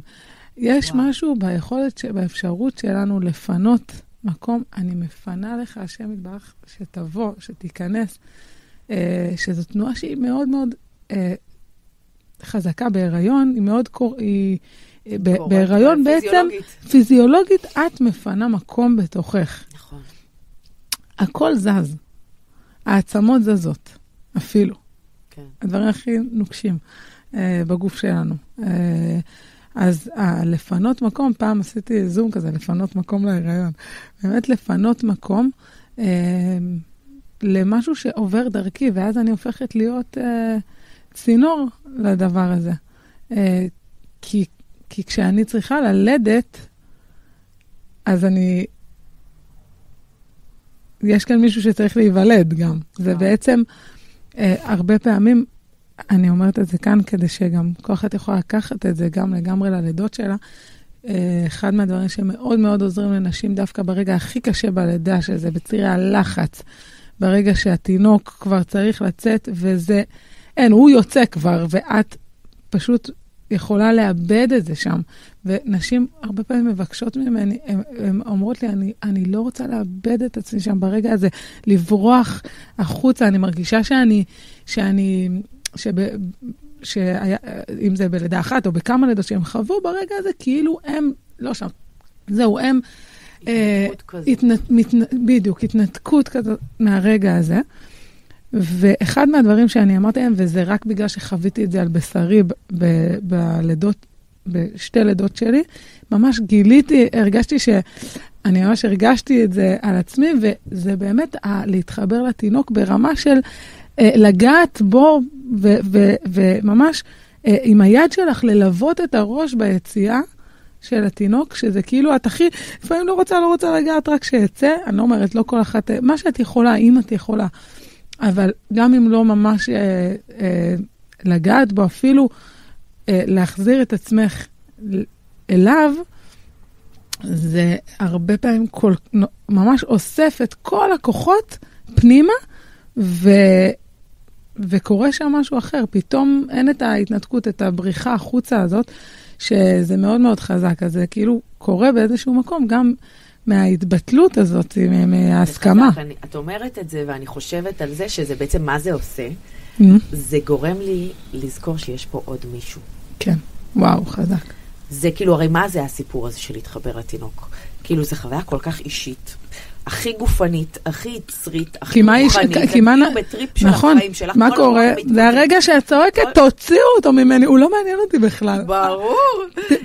B: יש משהו ביכולת, באפשרות שלנו לפנות מקום, אני מפנה לך, השם יתברך, שתבוא, שתיכנס, שזו תנועה שהיא מאוד מאוד חזקה בהיריון, היא מאוד בהיריון בעצם, פיזיולוגית, את מפנה מקום בתוכך.
A: נכון.
B: הכל זז. העצמות זזות, אפילו.
A: כן.
B: הדברים הכי נוקשים בגוף שלנו. אז לפנות מקום, פעם עשיתי זום כזה, לפנות מקום להיריון. באמת לפנות מקום למשהו שעובר דרכי, ואז אני הופכת להיות צינור לדבר הזה. כי כשאני צריכה ללדת, אז יש כאן מישהו שצריך להיוולד גם. זה בעצם, הרבה פעמים, אני אומרת את זה כאן, כדי שגם כל אחת יכולה לקחת את זה גם לגמרי ללידות שלה. אחד מהדברים שמאוד מאוד עוזרים לנשים, דווקא ברגע הכי קשה בלידה, שזה בצירי הלחץ, ברגע שהתינוק כבר צריך לצאת, וזה, הוא יוצא כבר, ואת פשוט יכולה לאבד את זה שם. ונשים הרבה פעמים מבקשות ממני, הן אומרות לי, אני לא רוצה לאבד את עצמי שם ברגע הזה, לברוח החוצה. אני מרגישה אם זה בלידה אחת או בכמה לידות שהם חוו ברגע הזה, כאילו הם לא שם. זהו, הם בדיוק, התנתקות כזאת מהרגע הזה. ואחד מהדברים שאני אמרתי להם, וזה רק בגלל שחוויתי את זה על בשרי בלידות, בשתי לידות שלי, ממש אני ממש הרגשתי את זה על עצמי, וזה באמת להתחבר לתינוק ברמה של לגעת בו, וממש עם היד שלך ללוות את הראש ביציאה של התינוק, שזה כאילו את הכי, לפעמים לא רוצה לגעת רק שיצא, אני לא אומרת, לא כל אחת, מה שאת יכולה, אם את יכולה, אבל גם אם לא ממש לגעת בו, אפילו להחזיר את עצמך אליו, זה הרבה פעמים ממש אוסף את כל הכוחות פנימה, וקורה שם משהו אחר. פתאום אין את ההתנתקות, את הבריחה החוצה הזאת, שזה מאוד מאוד חזק. אז זה כאילו קורה באיזשהו מקום, גם מההתבטלות הזאת, מההסכמה.
A: את אומרת את זה, ואני חושבת על זה, שזה בעצם מה זה עושה. זה גורם לי לזכור שיש פה עוד מישהו.
B: כן, וואו, חזק.
A: זה כאילו, הרי מה זה הסיפור הזה של להתחבר לתינוק? כאילו, זה חוויה כל כך אישית, הכי גופנית, הכי יצרית, הכי רוחנית, כאילו בטריפ של החיים שלך.
B: מה קורה? זה הרגע שאת צועקת, תוציאו אותו ממני, הוא לא מעניין אותי בכלל.
A: ברור.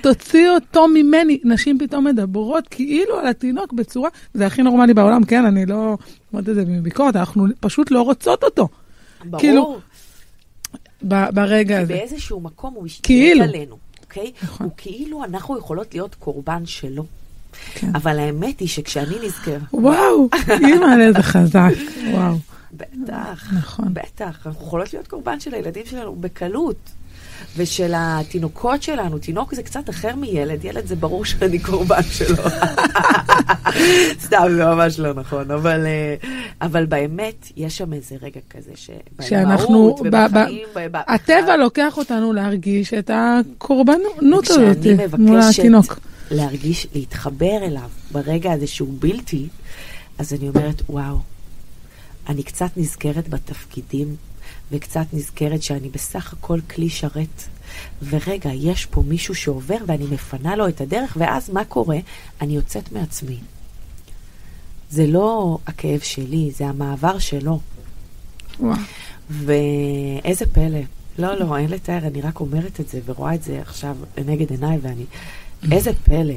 B: תוציאו אותו ממני. נשים פתאום מדברות כאילו על התינוק בצורה, זה הכי נורמלי בעולם, כן, אני לא אומרת את זה מביקורת, אנחנו פשוט לא רוצות אותו.
A: ברור.
B: ברגע הזה.
A: באיזשהו מקום הוא השתלט עלינו, אוקיי? הוא כאילו אנחנו יכולות להיות קורבן שלו. אבל האמת היא שכשאני נזכר...
B: וואו, אימא, זה חזק, וואו.
A: בטח,
B: נכון.
A: בטח. אנחנו יכולות להיות קורבן של הילדים שלנו בקלות, ושל התינוקות שלנו. תינוק זה קצת אחר מילד, ילד זה ברור שאני קורבן שלו. סתם, זה ממש לא נכון, אבל באמת, יש שם איזה רגע כזה,
B: שאנחנו, הטבע לוקח אותנו להרגיש את הקורבנות הזאת מול התינוק.
A: להרגיש, להתחבר אליו ברגע הזה שהוא בלתי, אז אני אומרת, וואו, אני קצת נזכרת בתפקידים, וקצת נזכרת שאני בסך הכל כלי שרת, ורגע, יש פה מישהו שעובר, ואני מפנה לו את הדרך, ואז מה קורה? אני יוצאת מעצמי. זה לא הכאב שלי, זה המעבר שלו.
B: וואו.
A: ואיזה פלא. לא, אין לתאר, אני רק אומרת את זה, ורואה את זה עכשיו נגד עיניי, ואני... איזה פלא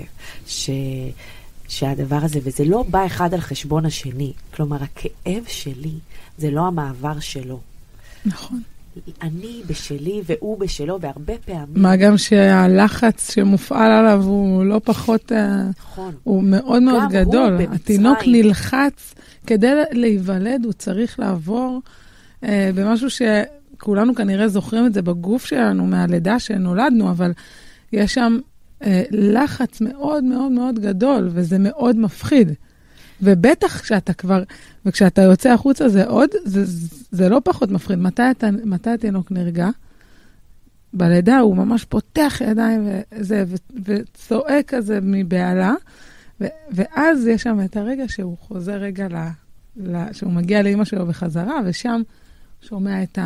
A: שהדבר הזה, וזה לא בא אחד על חשבון השני. כלומר, הכאב שלי זה לא המעבר שלו.
B: נכון.
A: אני בשלי והוא בשלו, והרבה פעמים...
B: מה גם שהלחץ שמופעל עליו הוא לא פחות... נכון. הוא מאוד מאוד גדול. התינוק נלחץ, כדי להיוולד הוא צריך לעבור במשהו שכולנו כנראה זוכרים את זה בגוף שלנו, מהלידה שנולדנו, אבל יש שם... לחץ מאוד מאוד מאוד גדול, וזה מאוד מפחיד. ובטח כשאתה כבר, וכשאתה יוצא החוצה זה עוד, זה לא פחות מפחיד. מתי התינוק נרגע? בלידה הוא ממש פותח ידיים וצועק כזה מבעלה, ואז יש שם את הרגע שהוא חוזר רגע, שהוא מגיע לאמא שלו בחזרה, ושם שומע את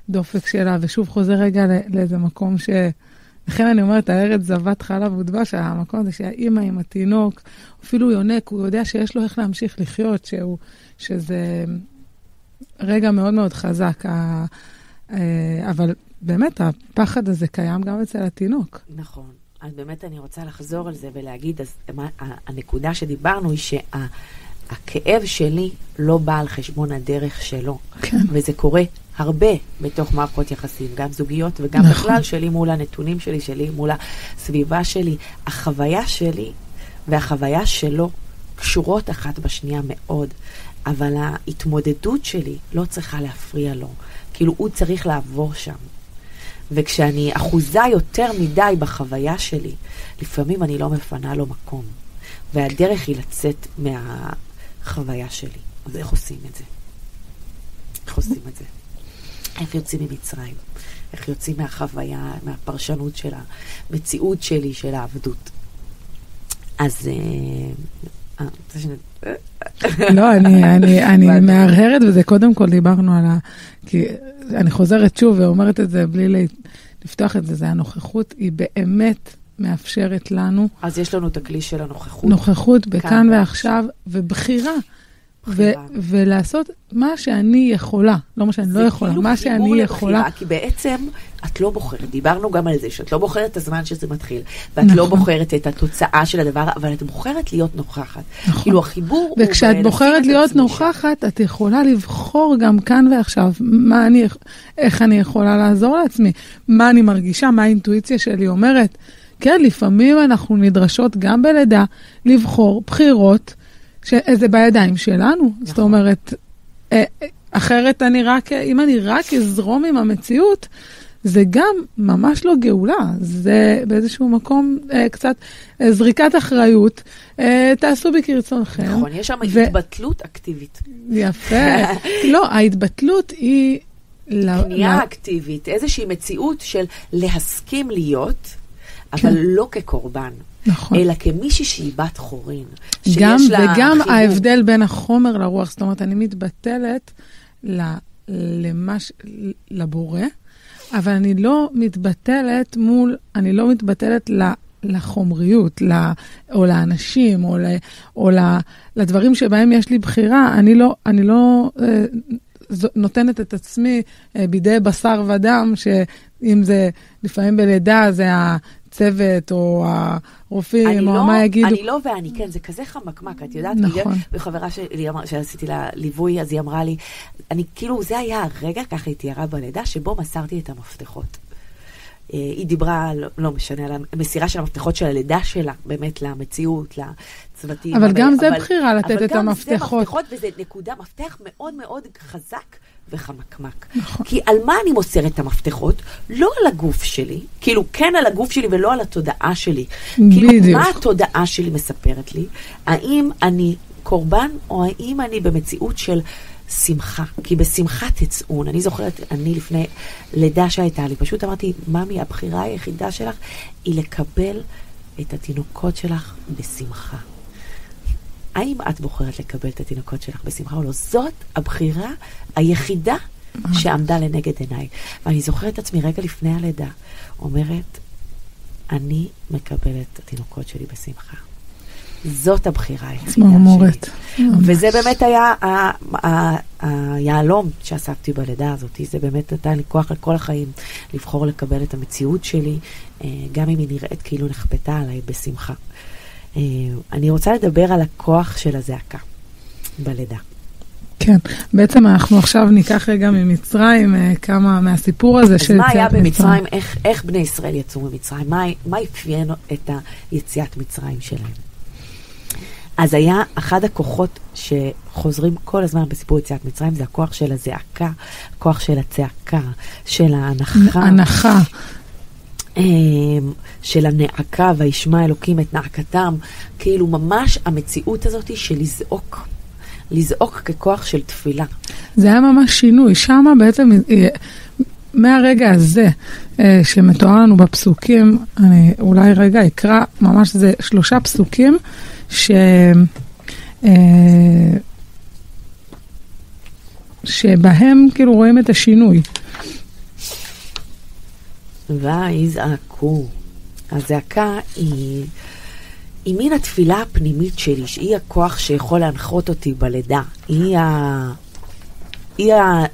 B: הדופק שלה, ושוב חוזר רגע לאיזה מקום לכן אני אומרת, הארץ זבת חלב ודבש, המקום הזה שהאימא עם התינוק, אפילו יונק, הוא יודע שיש לו איך להמשיך לחיות, שזה רגע מאוד מאוד חזק. אבל באמת, הפחד הזה קיים גם אצל התינוק.
A: נכון. אז באמת אני רוצה לחזור על זה ולהגיד, אז הנקודה שדיברנו היא שהכאב שלי לא בא על חשבון הדרך שלו.
B: כן.
A: וזה קורה הרבה בתוך מערכות יחסים, גם זוגיות וגם נכון. בכלל שלי מול הנתונים שלי מול הסביבה שלי. החוויה שלי והחוויה שלו קשורות אחת בשנייה מאוד, אבל ההתמודדות שלי לא צריכה להפריע לו. כאילו הוא צריך לעבור שם. וכשאני אחוזה יותר מדי בחוויה שלי, לפעמים אני לא מפנה לו מקום. והדרך היא לצאת מהחוויה שלי. אז איך עושים את זה? איך עושים את זה? איך יוצאים ממצרים? איך יוצאים מהחוויה, מהפרשנות של המציאות שלי, של העבדות? אז...
B: לא, אני מהרהרת, וזה קודם כל דיברנו על כי אני חוזרת שוב ואומרת את זה בלי לפתוח את זה, זה הנוכחות, היא באמת מאפשרת לנו.
A: אז יש לנו את הכלי של הנוכחות.
B: נוכחות בכאן ועכשיו, ובחירה. ולעשות מה שאני יכולה, לא מה שאני לא יכולה, מה שאני יכולה.
A: כי בעצם את לא בוחרת, דיברנו גם על זה, שאת לא בוחרת את הזמן שזה מתחיל, ואת לא בוחרת את התוצאה של הדבר, אבל את בוחרת להיות נוכחת. כאילו החיבור...
B: וכשאת בוחרת להיות נוכחת, את יכולה לבחור גם כאן ועכשיו, איך אני יכולה לעזור לעצמי, מה אני מרגישה, מה האינטואיציה שלי אומרת. כן, לפעמים אנחנו נדרשות גם בלידה לבחור בחירות, שזה בידיים שלנו. זאת אומרת, אחרת אם אני רק אזרום עם המציאות, זה גם ממש לא גאולה. זה באיזשהו מקום קצת זריקת אחריות. תעשו בכרצונכם.
A: נכון, יש שם התבטלות אקטיבית.
B: יפה. לא, ההתבטלות היא...
A: פנייה אקטיבית, איזושהי מציאות של להסכים להיות, אבל לא כקורבן.
B: נכון.
A: אלא כמישהי שהיא בת חורין.
B: וגם ההבדל בין החומר לרוח, זאת אומרת, אני מתבטלת לבורא, אבל אני לא מתבטלת לחומריות, או לאנשים, או לדברים שבהם יש לי בחירה. אני לא נותנת את עצמי בידי בשר ודם, שאם זה לפעמים בלידה, זה צוות או הרופאים או מה יגידו.
A: אני לא ואני כן, זה כזה חמקמק, את יודעת? נכון. וחברה שלי שעשיתי לה ליווי, אז היא אמרה לי, כאילו זה היה הרגע, ככה היא תיארה בלידה, שבו מסרתי את המפתחות. היא דיברה, לא משנה, על המסירה של המפתחות של הלידה שלה, באמת למציאות, לצוותים.
B: אבל גם זה בחירה לתת את המפתחות.
A: אבל גם זה מפתחות, וזה נקודה, מפתח מאוד מאוד חזק וחמקמק. נכון. כי על מה אני מוסרת את המפתחות? לא על הגוף שלי, כאילו כן על הגוף שלי ולא על התודעה שלי. כאילו מה התודעה שלי מספרת לי? האם אני קורבן או האם אני במציאות של שמחה? כי בשמחה תצאון. אני זוכרת, אני לפני לידה שהייתה לי, פשוט אמרתי, ממי, הבחירה היחידה שלך היא לקבל את התינוקות שלך בשמחה. האם את בוחרת לקבל את התינוקות שלך בשמחה או לא? זאת הבחירה היחידה שעמדה לנגד עיניי. ואני זוכרת את עצמי רגע לפני הלידה, אומרת, אני מקבלת את התינוקות שלי בשמחה. זאת הבחירה היחידה שלי. וזה באמת היה היעלום שאספתי בלידה הזאת. זה באמת נתן לי כוח לכל החיים לבחור לקבל את המציאות שלי, גם אם היא נראית כאילו נכפתה עליי בשמחה. אני רוצה לדבר על הכוח של הזעקה בלידה.
B: כן, בעצם אנחנו עכשיו ניקח רגע ממצרים כמה מהסיפור הזה של יציאת מצרים. אז מה היה
A: במצרים? איך בני ישראל יצאו ממצרים? מה אפיין את היציאת מצרים שלהם? אז היה אחד הכוחות שחוזרים כל הזמן בסיפור יציאת מצרים, זה הכוח של הזעקה, הכוח של הצעקה, של ההנחה. של הנעקה, וישמע אלוקים את נעקתם, כאילו ממש המציאות הזאת של לזעוק ככוח של תפילה.
B: זה היה ממש שינוי, שמה בעצם מהרגע הזה שמתואר לנו בפסוקים, אני אולי רגע אקרא, ממש זה 3 פסוקים שבהם כאילו רואים את השינוי.
A: ויזעקו הזעקה היא מין התפילה הפנימית שלי, שהיא הכוח שיכול להנחות אותי בלידה. היא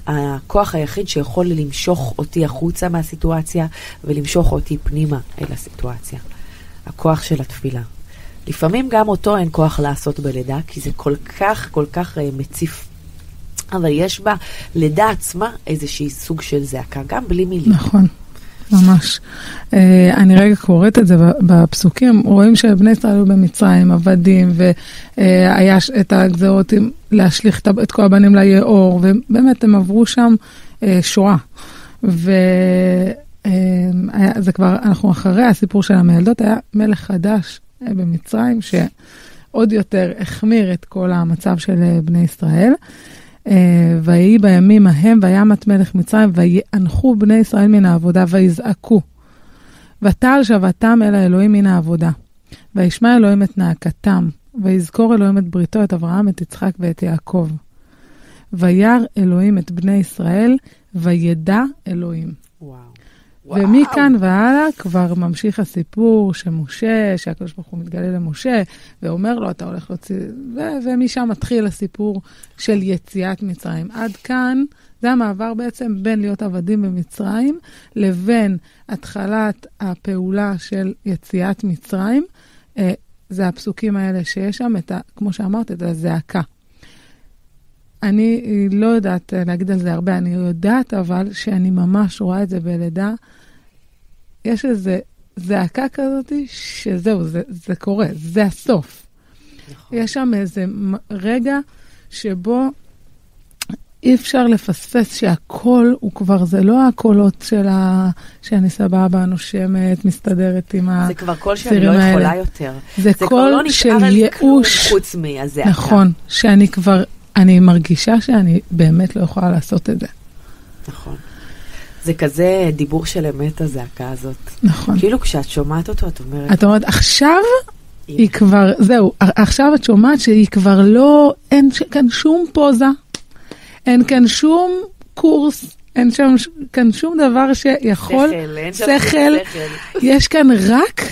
A: הכוח היחיד שיכול למשוך אותי החוצה מהסיטואציה, ולמשוך אותי פנימה אל הסיטואציה. הכוח של התפילה. לפעמים גם אותו אין כוח לעשות בלידה, כי זה כל כך מציף. אבל יש בה לידה עצמה איזושהי סוג של זעקה, גם בלי מילים.
B: נכון, ממש. אני רגע קוראת את זה בפסוקים, רואים שבני ישראל היו במצרים, עבדים, והיה את הגזרות להשליך את כל הבנים ליאור, ובאמת הם עברו שם שואה. וזה כבר, אנחנו אחרי הסיפור של המילדות, היה מלך חדש במצרים, שעוד יותר החמיר את כל המצב של בני ישראל. ויהי בימים ההם וימת מלך מצרים ויאנחו בני ישראל מן העבודה ויזעקו. ותעל שבתם אל האלוהים מן העבודה. וישמע אלוהים את נאקתם. ויזכור אלוהים את בריתו, את אברהם, את יצחק ואת יעקב. וירא אלוהים את בני ישראל וידע אלוהים.
A: וואו.
B: ומכאן והלאה כבר ממשיך הסיפור שמשה, שהקדוש ברוך הוא מתגלה למשה, ואומר לו, אתה הולך להוציא, ומשם מתחיל הסיפור של יציאת מצרים. עד כאן, זה המעבר בעצם בין להיות עבדים במצרים, לבין התחלת הפעולה של יציאת מצרים. זה הפסוקים האלה שיש שם, כמו שאמרת, את הזעקה. אני לא יודעת להגיד על זה הרבה, אני יודעת אבל שאני ממש רואה את זה בלידה. יש איזו זעקה כזאת שזהו, זה קורה, זה הסוף. נכון. יש שם איזה רגע שבו אי אפשר לפספס שהכל הוא כבר, זה לא הקולות של שאני סבבה, נושמת, מסתדרת עם הצירים האלה.
A: זה כבר קול שאני לא יכולה יותר.
B: זה קול לא של ייאוש.
A: חוץ מהזעקה.
B: נכון, שאני כבר, אני מרגישה שאני באמת לא יכולה לעשות את זה.
A: נכון. זה כזה דיבור של אמת הזעקה הזאת.
B: נכון.
A: כאילו כשאת שומעת אותו, את אומרת...
B: את אומרת, עכשיו היא כבר, זהו, עכשיו את שומעת שהיא כבר לא, אין כאן שום פוזה, אין כאן שום קורס, אין כאן שום דבר שיכול... שכל. יש כאן רק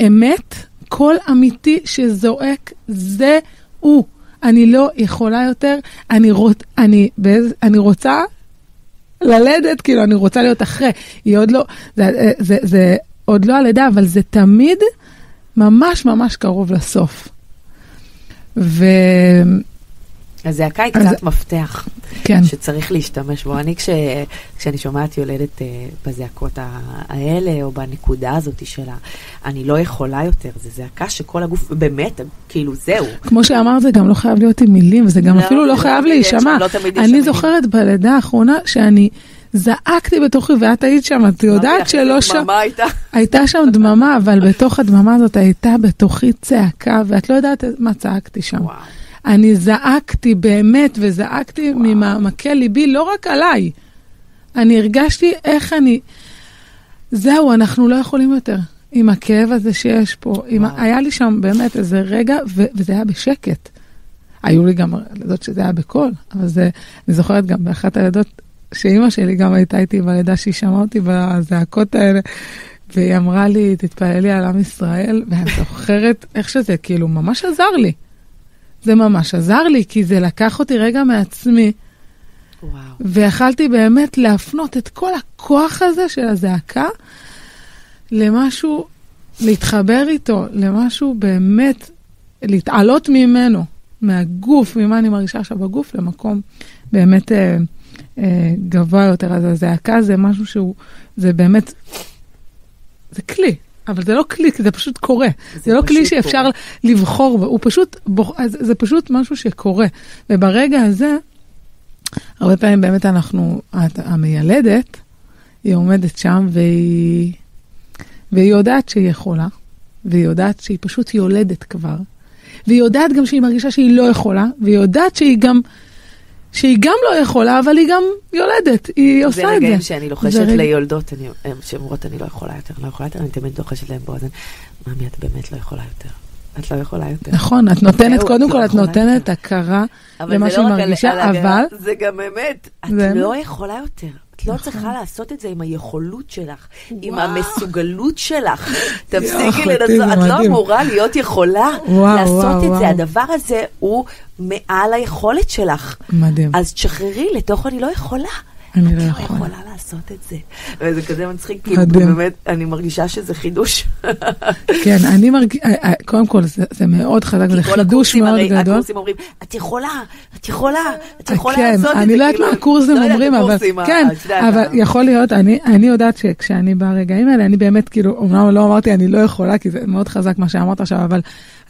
B: אמת, קול אמיתי שזועק, זה הוא. אני לא יכולה יותר, אני רוצה ללדת, כאילו, אני רוצה להיות אחרי. היא עוד לא, זה עוד לא הלידה, אבל זה תמיד ממש ממש קרוב לסוף.
A: הזעקה היא קצת מפתח,
B: כן.
A: שצריך להשתמש בו. אני כשאני שומעת יולדת בזעקות האלה, או בנקודה הזאת שלה, אני לא יכולה יותר. זה זעקה שכל הגוף, באמת, כאילו זהו.
B: כמו שאמרת, זה גם לא חייב להיות עם מילים, וזה גם אפילו לא חייב להישמע. אני זוכרת בלידה האחרונה שאני זעקתי בתוכי, ואת היית שם, את יודעת שלא שם... הייתה שם דממה, אבל בתוך הדממה הזאת הייתה בתוכי צעקה, ואת לא יודעת מה צעקתי שם. וואו. אני זעקתי באמת, וזעקתי ממעמקי ליבי, לא רק עליי. אני הרגשתי איך זהו, אנחנו לא יכולים יותר. עם הכאב הזה שיש פה. היה לי שם באמת איזה רגע, וזה היה בשקט. היו לי גם לידות שזה היה בקול, אבל אני זוכרת גם באחת הלידות, שאמא שלי גם הייתה איתי בלידה, שהיא שמעה אותי בזעקות האלה, והיא אמרה לי, תתפעלי על עם ישראל, ואני זוכרת איך שזה כאילו ממש עזר לי. זה ממש עזר לי, כי זה לקח אותי רגע מעצמי, וואו. ויכלתי באמת להפנות את כל הכוח הזה של הזעקה, למשהו, להתחבר איתו, למשהו באמת, להתעלות ממנו, מהגוף, ממה אני מרגישה עכשיו בגוף, למקום באמת גבוה יותר. אז הזעקה זה משהו שהוא, זה באמת, זה כלי. אבל זה לא כלי, זה פשוט קורה. זה לא כלי שאפשר לבחור בו. הוא פשוט, זה פשוט משהו שקורה. וברגע הזה, הרבה פעמים באמת המילדת, היא עומדת שם והיא יודעת שהיא יכולה, והיא יודעת שהיא פשוט יולדת כבר. והיא יודעת גם שהיא מרגישה שהיא לא יכולה, והיא יודעת שהיא גם לא יכולה, אבל היא גם יולדת, היא עושה את זה.
A: זה רגעים שאני לוחשת ליולדות, שאומרות אני לא יכולה יותר, אני תמיד לוחשת להם באוזן, מאמי, את באמת לא יכולה יותר. את לא יכולה יותר.
B: נכון, את נותנת, קודם כל את נותנת הכרה למה שהיא מרגישה, אבל...
A: זה גם אמת, את לא יכולה יותר. את את לא צריכה לעשות את זה עם היכולות שלך, עם המסוגלות שלך. תפסיקי לנסות, את לא אמורה להיות יכולה לעשות את זה. הדבר הזה הוא מעל היכולת שלך.
B: מדהים.
A: אז תשחררי לתוך אני לא יכולה.
B: אני לא
A: יכולה לעשות את זה. וזה כזה מצחיק, כאילו באמת, אני מרגישה שזה חידוש.
B: כן, אני מרגישה, קודם כל, זה מאוד חזק, זה חידוש מאוד גדול.
A: הקורסים אומרים, את יכולה לעשות את זה.
B: כן, אני לא יודעת מה הקורסים אומרים, אבל כן, אבל יכול להיות, אני יודעת שכשאני ברגעים האלה, אני באמת, כאילו, אומנם לא אמרתי, אני לא יכולה, כי זה מאוד חזק מה שאמרת עכשיו, אבל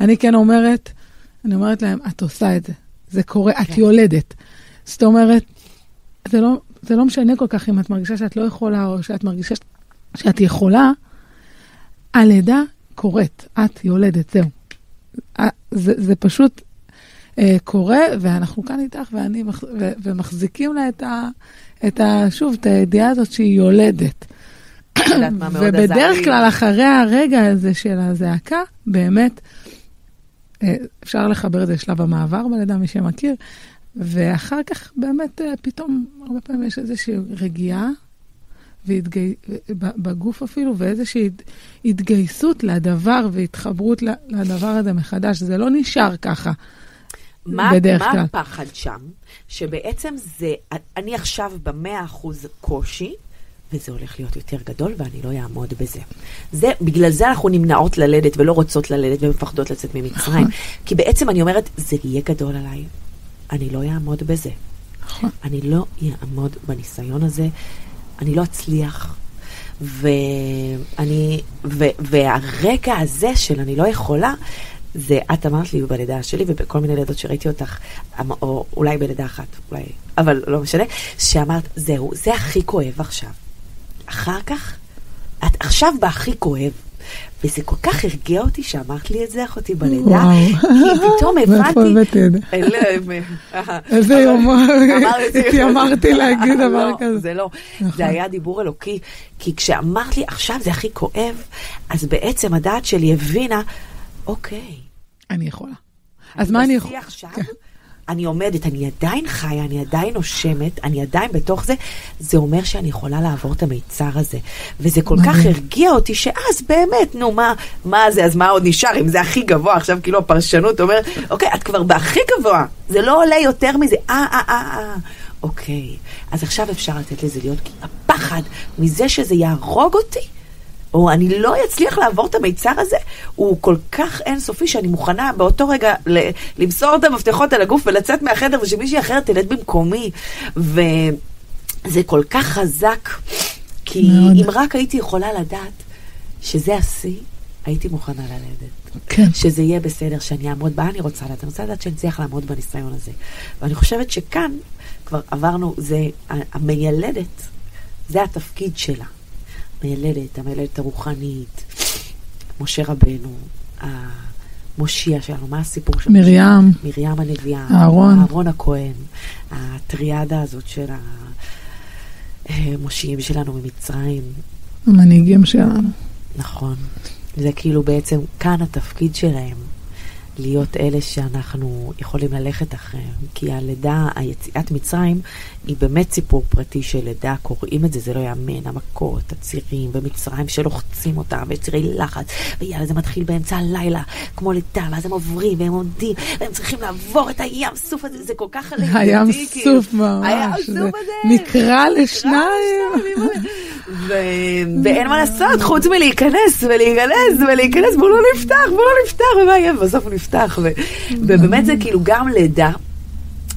B: אני כן אומרת להם, את עושה את זה. זה קורה, את יולדת. זאת אומרת, זה לא משנה כל כך אם את מרגישה שאת לא יכולה, או שאת מרגישה שאת יכולה, הלידה קורית, את יולדת, זהו. זה פשוט קורה, ואנחנו כאן איתך, ומחזיקים לה שוב, את הידיעה הזאת שהיא יולדת. ובדרך כלל, אחרי הרגע הזה של הזעקה, באמת, אפשר לחבר את זה לשלב המעבר בלידה, מי שמכיר, ואחר כך באמת פתאום הרבה פעמים יש איזושהי רגיעה בגוף אפילו, ואיזושהי התגייסות לדבר והתחברות לדבר הזה מחדש. זה לא נשאר ככה בדרך כלל.
A: מה הפחד שם? שבעצם זה, אני עכשיו ב100% קושי, וזה הולך להיות יותר גדול, ואני לא אעמוד בזה. בגלל זה אנחנו נמנעות ללדת, ולא רוצות ללדת, ומפחדות לצאת ממצרים. כי בעצם אני אומרת, זה יהיה גדול עליי. אני לא אעמוד בזה. אני לא אעמוד בניסיון הזה. אני לא אצליח. והרגע הזה של אני לא יכולה, זה את אמרת לי בלידה שלי, ובכל מיני לידות שראיתי אותך, או אולי בלידה אחת, אבל לא משנה, שאמרת, זהו, זה הכי כואב עכשיו. אחר כך, את עכשיו בהכי כואב. וזה כל כך הרגיע אותי שאמרת לי את זה, אחותי בלידה, כי פתאום הבנתי...
B: איזה יום אמרתי להגיד דבר כזה.
A: זה לא, זה היה דיבור אלוקי, כי כשאמרת לי עכשיו זה הכי כואב, אז בעצם הדעת שלי הבינה, אוקיי.
B: אני יכולה. אז מה אני יכולה?
A: אני עומדת, אני עדיין חיה, אני עדיין נושמת, אני עדיין בתוך זה, זה אומר שאני יכולה לעבור את המיצר הזה. וזה כל כך הרגיע אותי שאז באמת, נו, מה זה, אז מה עוד נשאר? אם זה הכי גבוה, עכשיו כאילו הפרשנות אומר, אוקיי, את כבר בהכי גבוה, זה לא עולה יותר מזה, אוקיי, אז עכשיו אפשר לתת לזה להיות, כי הפחד מזה שזה יהרוג אותי, או אני לא אצליח לעבור את המיצר הזה, הוא כל כך אינסופי שאני מוכנה באותו רגע למסור את המפתחות על הגוף ולצאת מהחדר ושמישהי אחרת תלד במקומי. וזה כל כך חזק, כי מאוד. אם רק הייתי יכולה לדעת שזה השיא, הייתי מוכנה ללדת.
B: כן.
A: שזה יהיה בסדר, שאני אעמוד בה, אני רוצה לדעת שאני צריך לעמוד בניסיון הזה. ואני חושבת שכאן כבר עברנו, זה המיילדת, זה התפקיד שלה. המיילדת הרוחנית, משה רבנו, המושיע שלנו, מה הסיפור של מרים הנביאה, אהרון הכהן, הטריאדה הזאת של המושיעים שלנו ממצרים.
B: המנהיגים שלנו.
A: נכון. זה כאילו בעצם כאן התפקיד שלהם, להיות אלה שאנחנו יכולים ללכת אחריהם, כי הלידה, היציאת מצרים, היא באמת סיפור פרטי של לידה, קוראים את זה, זה לא יאמן, המכות, הצירים ומצרים שלוחצים אותם, וצירי לחץ, ויאללה, זה מתחיל באמצע הלילה, כמו לידה, ואז הם עוברים, והם עומדים, והם צריכים לעבור את הים סוף הזה, זה כל כך לידתי,
B: הים סוף ממש, זה נקרא לשניים.
A: ואין מה לעשות, חוץ מלהיכנס, בואו לא נפתח, ומה יהיה? בסוף הוא נפתח, ובאמת זה כאילו גם לידה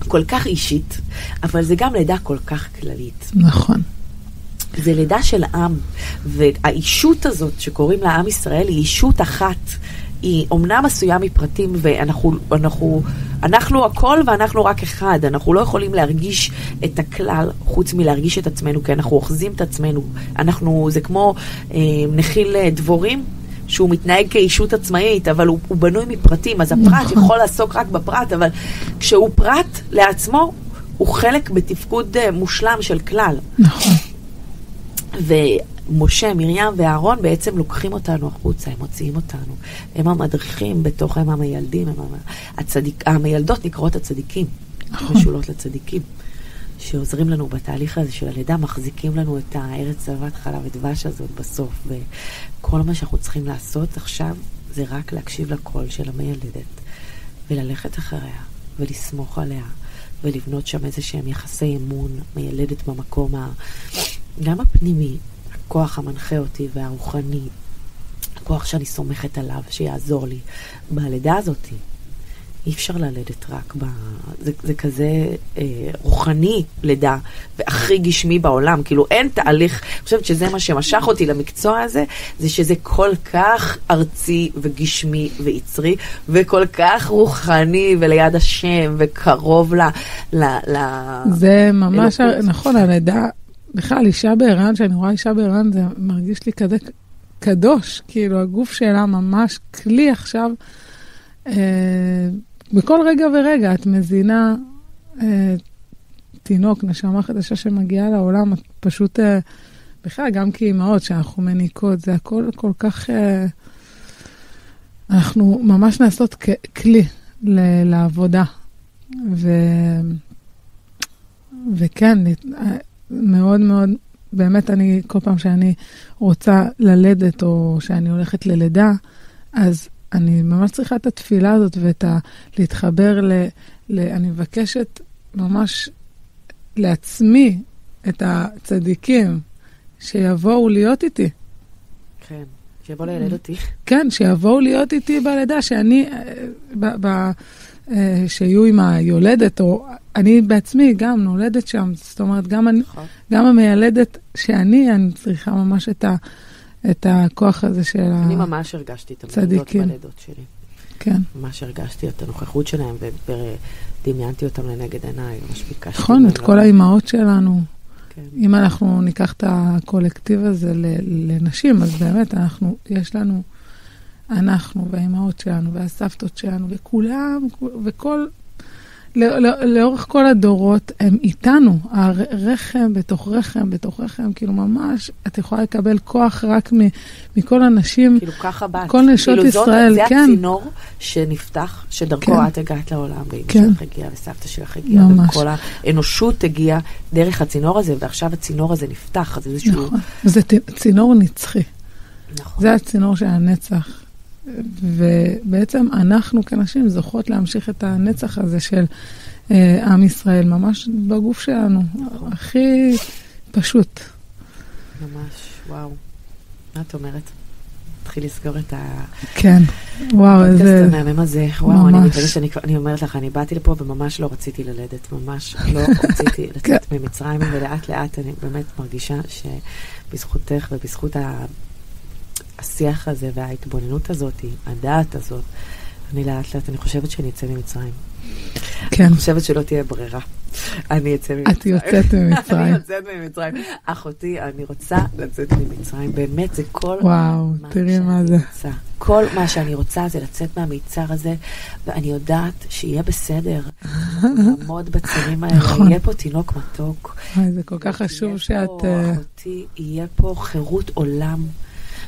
A: כל כך אישית, אבל זה גם לידה כל כך כללית.
B: נכון.
A: זה לידה של עם, והאישות הזאת שקוראים לה עם ישראל היא אישות אחת, היא אומנם עשויה מפרטים, ואנחנו הכל ואנחנו רק אחד, אנחנו לא יכולים להרגיש את הכלל חוץ מלהרגיש את עצמנו, כי אנחנו אוחזים את עצמנו, זה כמו נחיל דבורים, שהוא מתנהג כאישות עצמאית, אבל הוא בנוי מפרטים, אז הפרט יכול לעסוק רק בפרט, אבל כשהוא פרט לעצמו, הוא חלק בתפקוד מושלם של כלל.
B: נכון.
A: ומשה, מרים ואהרון בעצם לוקחים אותנו החוצה, הם מוציאים אותנו. הם המדריכים בתוכם המילדים, המילדות נקראות הצדיקים, משולות לצדיקים. שעוזרים לנו בתהליך הזה של הלידה, מחזיקים לנו את הארץ זבת חלב ודבש הזאת בסוף, וכל מה שאנחנו צריכים לעשות עכשיו, זה רק להקשיב לקול של המיילדת, וללכת אחריה, ולסמוך עליה, ולבנות שם איזה שהם יחסי אמון, מיילדת במקום גם הפנימי, הכוח המנחה אותי והרוחני, הכוח שאני סומכת עליו, שיעזור לי בלידה הזאת. אי אפשר ללדת רק זה כזה רוחני לידה, והכי גשמי בעולם, כאילו אין תהליך, אני חושבת שזה מה שמשך אותי למקצוע הזה, זה שזה כל כך ארצי וגשמי ויצרי, וכל כך רוחני וליד השם, וקרוב
B: זה ממש, נכון, הלידה, בכלל אישה בהיריון, שאני רואה אישה בהיריון, זה מרגיש לי כזה קדוש, כאילו הגוף שלה ממש כלי עכשיו, בכל רגע ורגע את מזינה תינוק, נשמה חדשה שמגיעה לעולם, את פשוט, בכלל גם כאימהות שאנחנו מניקות, זה הכל כל כך, אנחנו ממש נעשות כלי לעבודה. וכן, מאוד מאוד, באמת אני, כל פעם שאני רוצה ללדת או שאני הולכת ללידה, אז אני ממש צריכה את התפילה הזאת להתחבר אני מבקשת ממש לעצמי את הצדיקים שיבואו להיות איתי.
A: כן, שיבואו לילד אותי.
B: כן, שיבואו להיות איתי בלידה, שאני, שיהיו עם היולדת, או אני בעצמי גם נולדת שם, זאת אומרת, גם המיילדת שאני צריכה ממש את הכוח הזה של הצדיקים.
A: אני ממש הרגשתי את המילדות בלידות שלי.
B: כן.
A: ממש הרגשתי את הנוכחות שלהם, ודמיינתי אותם לנגד עיניי, ממש ביקשתי.
B: נכון, את כל האימהות שלנו. כן. אם אנחנו ניקח את הקולקטיב הזה לנשים, אז באמת יש לנו, אנחנו והאימהות שלנו, והסבתות שלנו, וכולם, לאורך כל הדורות הם איתנו, הרחם בתוך רחם, בתוך רחם, כאילו ממש, את יכולה לקבל כוח רק מכל אנשים,
A: כאילו ככה בת,
B: כל נשות ישראל,
A: זה
B: כן.
A: הצינור שנפתח, שדרכו
B: כן.
A: את הגעת לעולם, ואמא
B: כן.
A: שלך הגיעה, וסבתא שלך הגיעה, וכל האנושות הגיעה דרך הצינור הזה, ועכשיו הצינור הזה נפתח, אז איזשהו...
B: נכון, זה צינור נצחי.
A: נכון.
B: זה הצינור של הנצח. ובעצם אנחנו כנשים זוכות להמשיך את הנצח הזה של עם ישראל, ממש בגוף שלנו. הכי פשוט.
A: ממש, וואו. מה את אומרת? תתחיל לסגור את
B: כן, וואו, איזה...
A: הפודקאסט המהמם הזה. וואו, אני אומרת לך, אני באתי לפה וממש לא רציתי ללדת. ממש לא רציתי לצאת ממצרים, ולאט לאט אני באמת מרגישה שבזכותך ובזכות השיח הזה וההתבוננות הזאת, הדעת הזאת, אני לאט לאט, אני חושבת שאני אצא ממצרים.
B: כן.
A: אני חושבת שלא תהיה ברירה. אני אצא ממצרים.
B: את יוצאת ממצרים.
A: אני יוצאת ממצרים. אחותי, אני רוצה לצאת ממצרים. באמת, זה כל...
B: וואו, תראי מה זה.
A: כל מה שאני רוצה זה לצאת מהמיצר הזה, ואני יודעת שיהיה בסדר. לעמוד בצירים האלה. יהיה פה תינוק מתוק.
B: זה כל כך חשוב שאת...
A: אחותי, יהיה פה חירות עולם.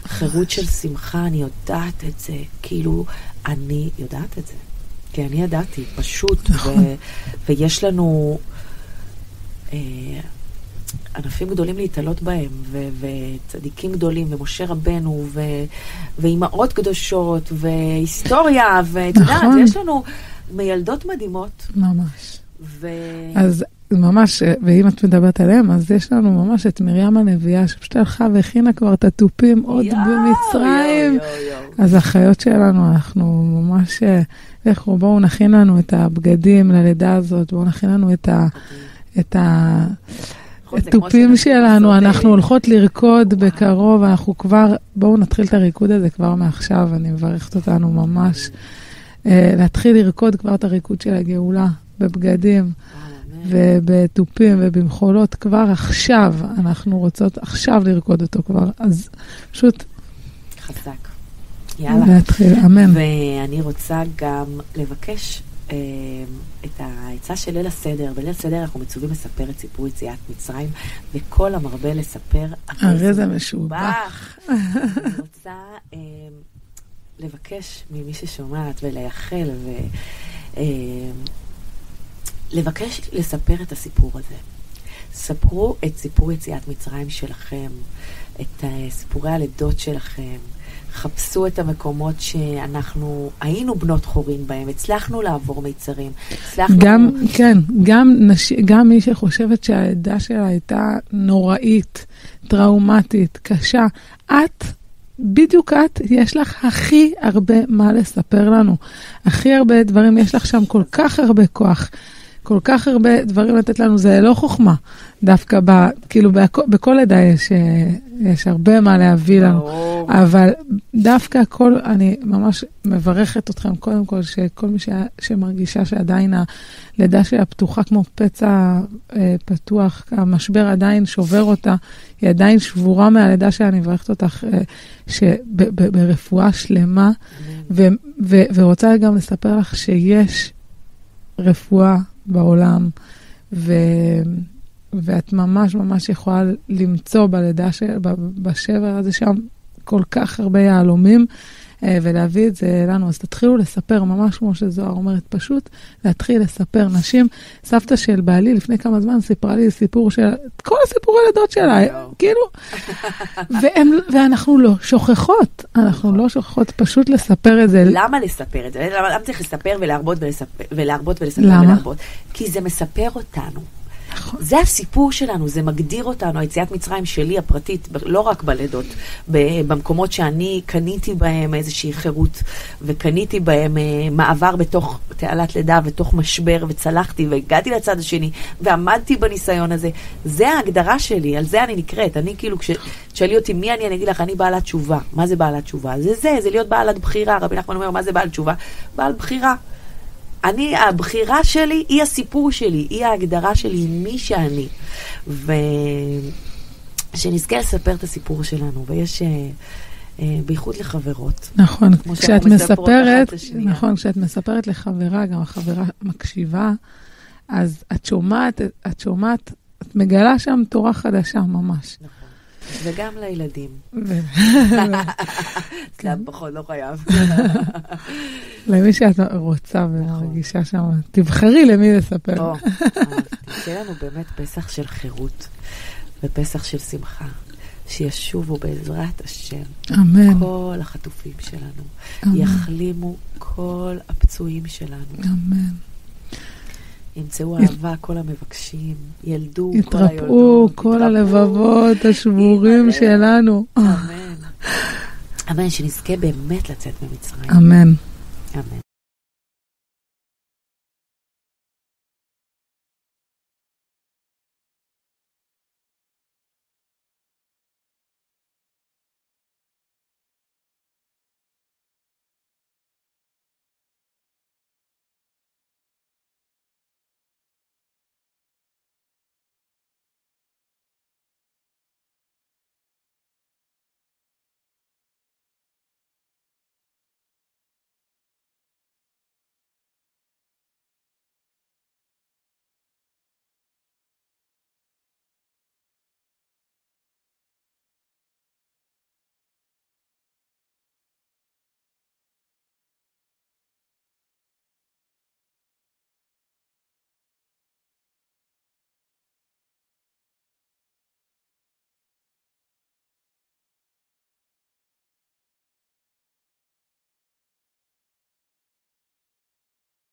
A: חירות של שמחה, אני יודעת את זה, כאילו, אני יודעת את זה. כי אני ידעתי, פשוט, ויש לנו ענפים גדולים להתעלות בהם, וצדיקים גדולים, ומשה רבנו, ואימהות קדושות, והיסטוריה, ואת יודעת, יש לנו מילדות מדהימות.
B: ממש. אז ממש, ואם את מדברת עליהם, אז יש לנו ממש את מרים הנביאה, שפשוט הלכה והכינה כבר את התופים עוד במצרים. אז החיות שלנו, אנחנו ממש, בואו נכין לנו את הבגדים ללידה הזאת, בואו נכין לנו את התופים שלנו, אנחנו הולכות לרקוד בקרוב, אנחנו כבר, בואו נתחיל את הריקוד הזה כבר מעכשיו, אני מברכת אותנו ממש, להתחיל לרקוד כבר את הריקוד של הגאולה, בבגדים. ובטופים ובמחולות כבר עכשיו, אנחנו רוצות עכשיו לרקוד אותו כבר, אז פשוט
A: חזק. יאללה.
B: להתחיל, אמן.
A: ואני רוצה גם לבקש את העצה של ליל הסדר. בליל הסדר אנחנו מצווים לספר את סיפור יציאת מצרים, וכל המרבה לספר
B: הרי זה משובח.
A: אני רוצה לבקש ממי ששומעת ולייחל לבקש לספר את הסיפור הזה. ספרו את סיפור יציאת מצרים שלכם, את סיפורי הלידות שלכם, חפשו את המקומות שאנחנו היינו בנות חורים בהם, הצלחנו לעבור מיצרים,
B: גם, כן, גם מי שחושבת שהעדה שלה הייתה נוראית, טראומטית, קשה, בדיוק את, יש לך הכי הרבה מה לספר לנו, הכי הרבה דברים, יש לך שם כל כך הרבה כוח, כל כך הרבה דברים לתת לנו, זה לא חוכמה, דווקא כאילו בכל עדה יש הרבה מה להביא לנו, אבל דווקא הכל, אני ממש מברכת אתכם, קודם כל, שכל מי שמרגישה שעדיין הלידה שלה פתוחה כמו פצע פתוח, המשבר עדיין שובר אותה, היא עדיין שבורה מהלידה שלה, אני מברכת אותך ברפואה שלמה, ורוצה גם לספר לך שיש רפואה בעולם, ואת ממש ממש יכולה למצוא בלידה בשבר הזה שם כל כך הרבה יהלומים, ולהביא את זה לנו. אז תתחילו לספר, ממש כמו שזוהר אומרת, פשוט להתחיל לספר. נשים, סבתא של בעלי לפני כמה זמן סיפרה לי סיפור של, כל הסיפורי לידות שלה, כאילו, ואנחנו לא שוכחות, אנחנו לא שוכחות פשוט לספר את זה.
A: למה לספר את זה? למה צריך לספר ולהרבות ולהרבות ולספר ולהרבות? כי זה מספר אותנו. זה הסיפור שלנו, זה מגדיר אותנו, היציאת מצרים שלי הפרטית, לא רק בלידות, במקומות שאני קניתי בהם איזושהי חירות, וקניתי בהם מעבר בתוך תעלת לידה, בתוך משבר, וצלחתי, והגעתי לצד השני, ועמדתי בניסיון הזה. זה ההגדרה שלי, על זה אני נקראת. אני כאילו, כששאלי אותי מי אני אגיד לך, אני בעלת תשובה. מה זה בעלת תשובה? זה להיות בעלת בחירה. רבי נחמן אומר, מה זה בעלת תשובה? בעל בחירה. הבחירה שלי היא הסיפור שלי, היא ההגדרה שלי, מי שאני. ושנזכה לספר את הסיפור שלנו, ויש בייחוד לחברות.
B: נכון, כשאת מספרת, נכון, כשאת מספרת לחברה, גם החברה מקשיבה, אז את שומעת, את מגלה שם תורה חדשה ממש.
A: נכון. וגם לילדים. סלם פחות, לא חייב.
B: למי שאת רוצה ומרגישה שם, תבחרי למי לספר.
A: תהיה לנו באמת פסח של חירות, ופסח של שמחה, שישובו בעזרת השם.
B: אמן.
A: כל החטופים שלנו, יחלימו כל הפצועים שלנו.
B: אמן.
A: ימצאו אהבה כל המבקשים, ילדו כל היולדות.
B: יתרפאו כל הלבבות השבורים שלנו.
A: אמן. אמן, שנזכה באמת לצאת ממצרים.
B: אמן.
A: אמן.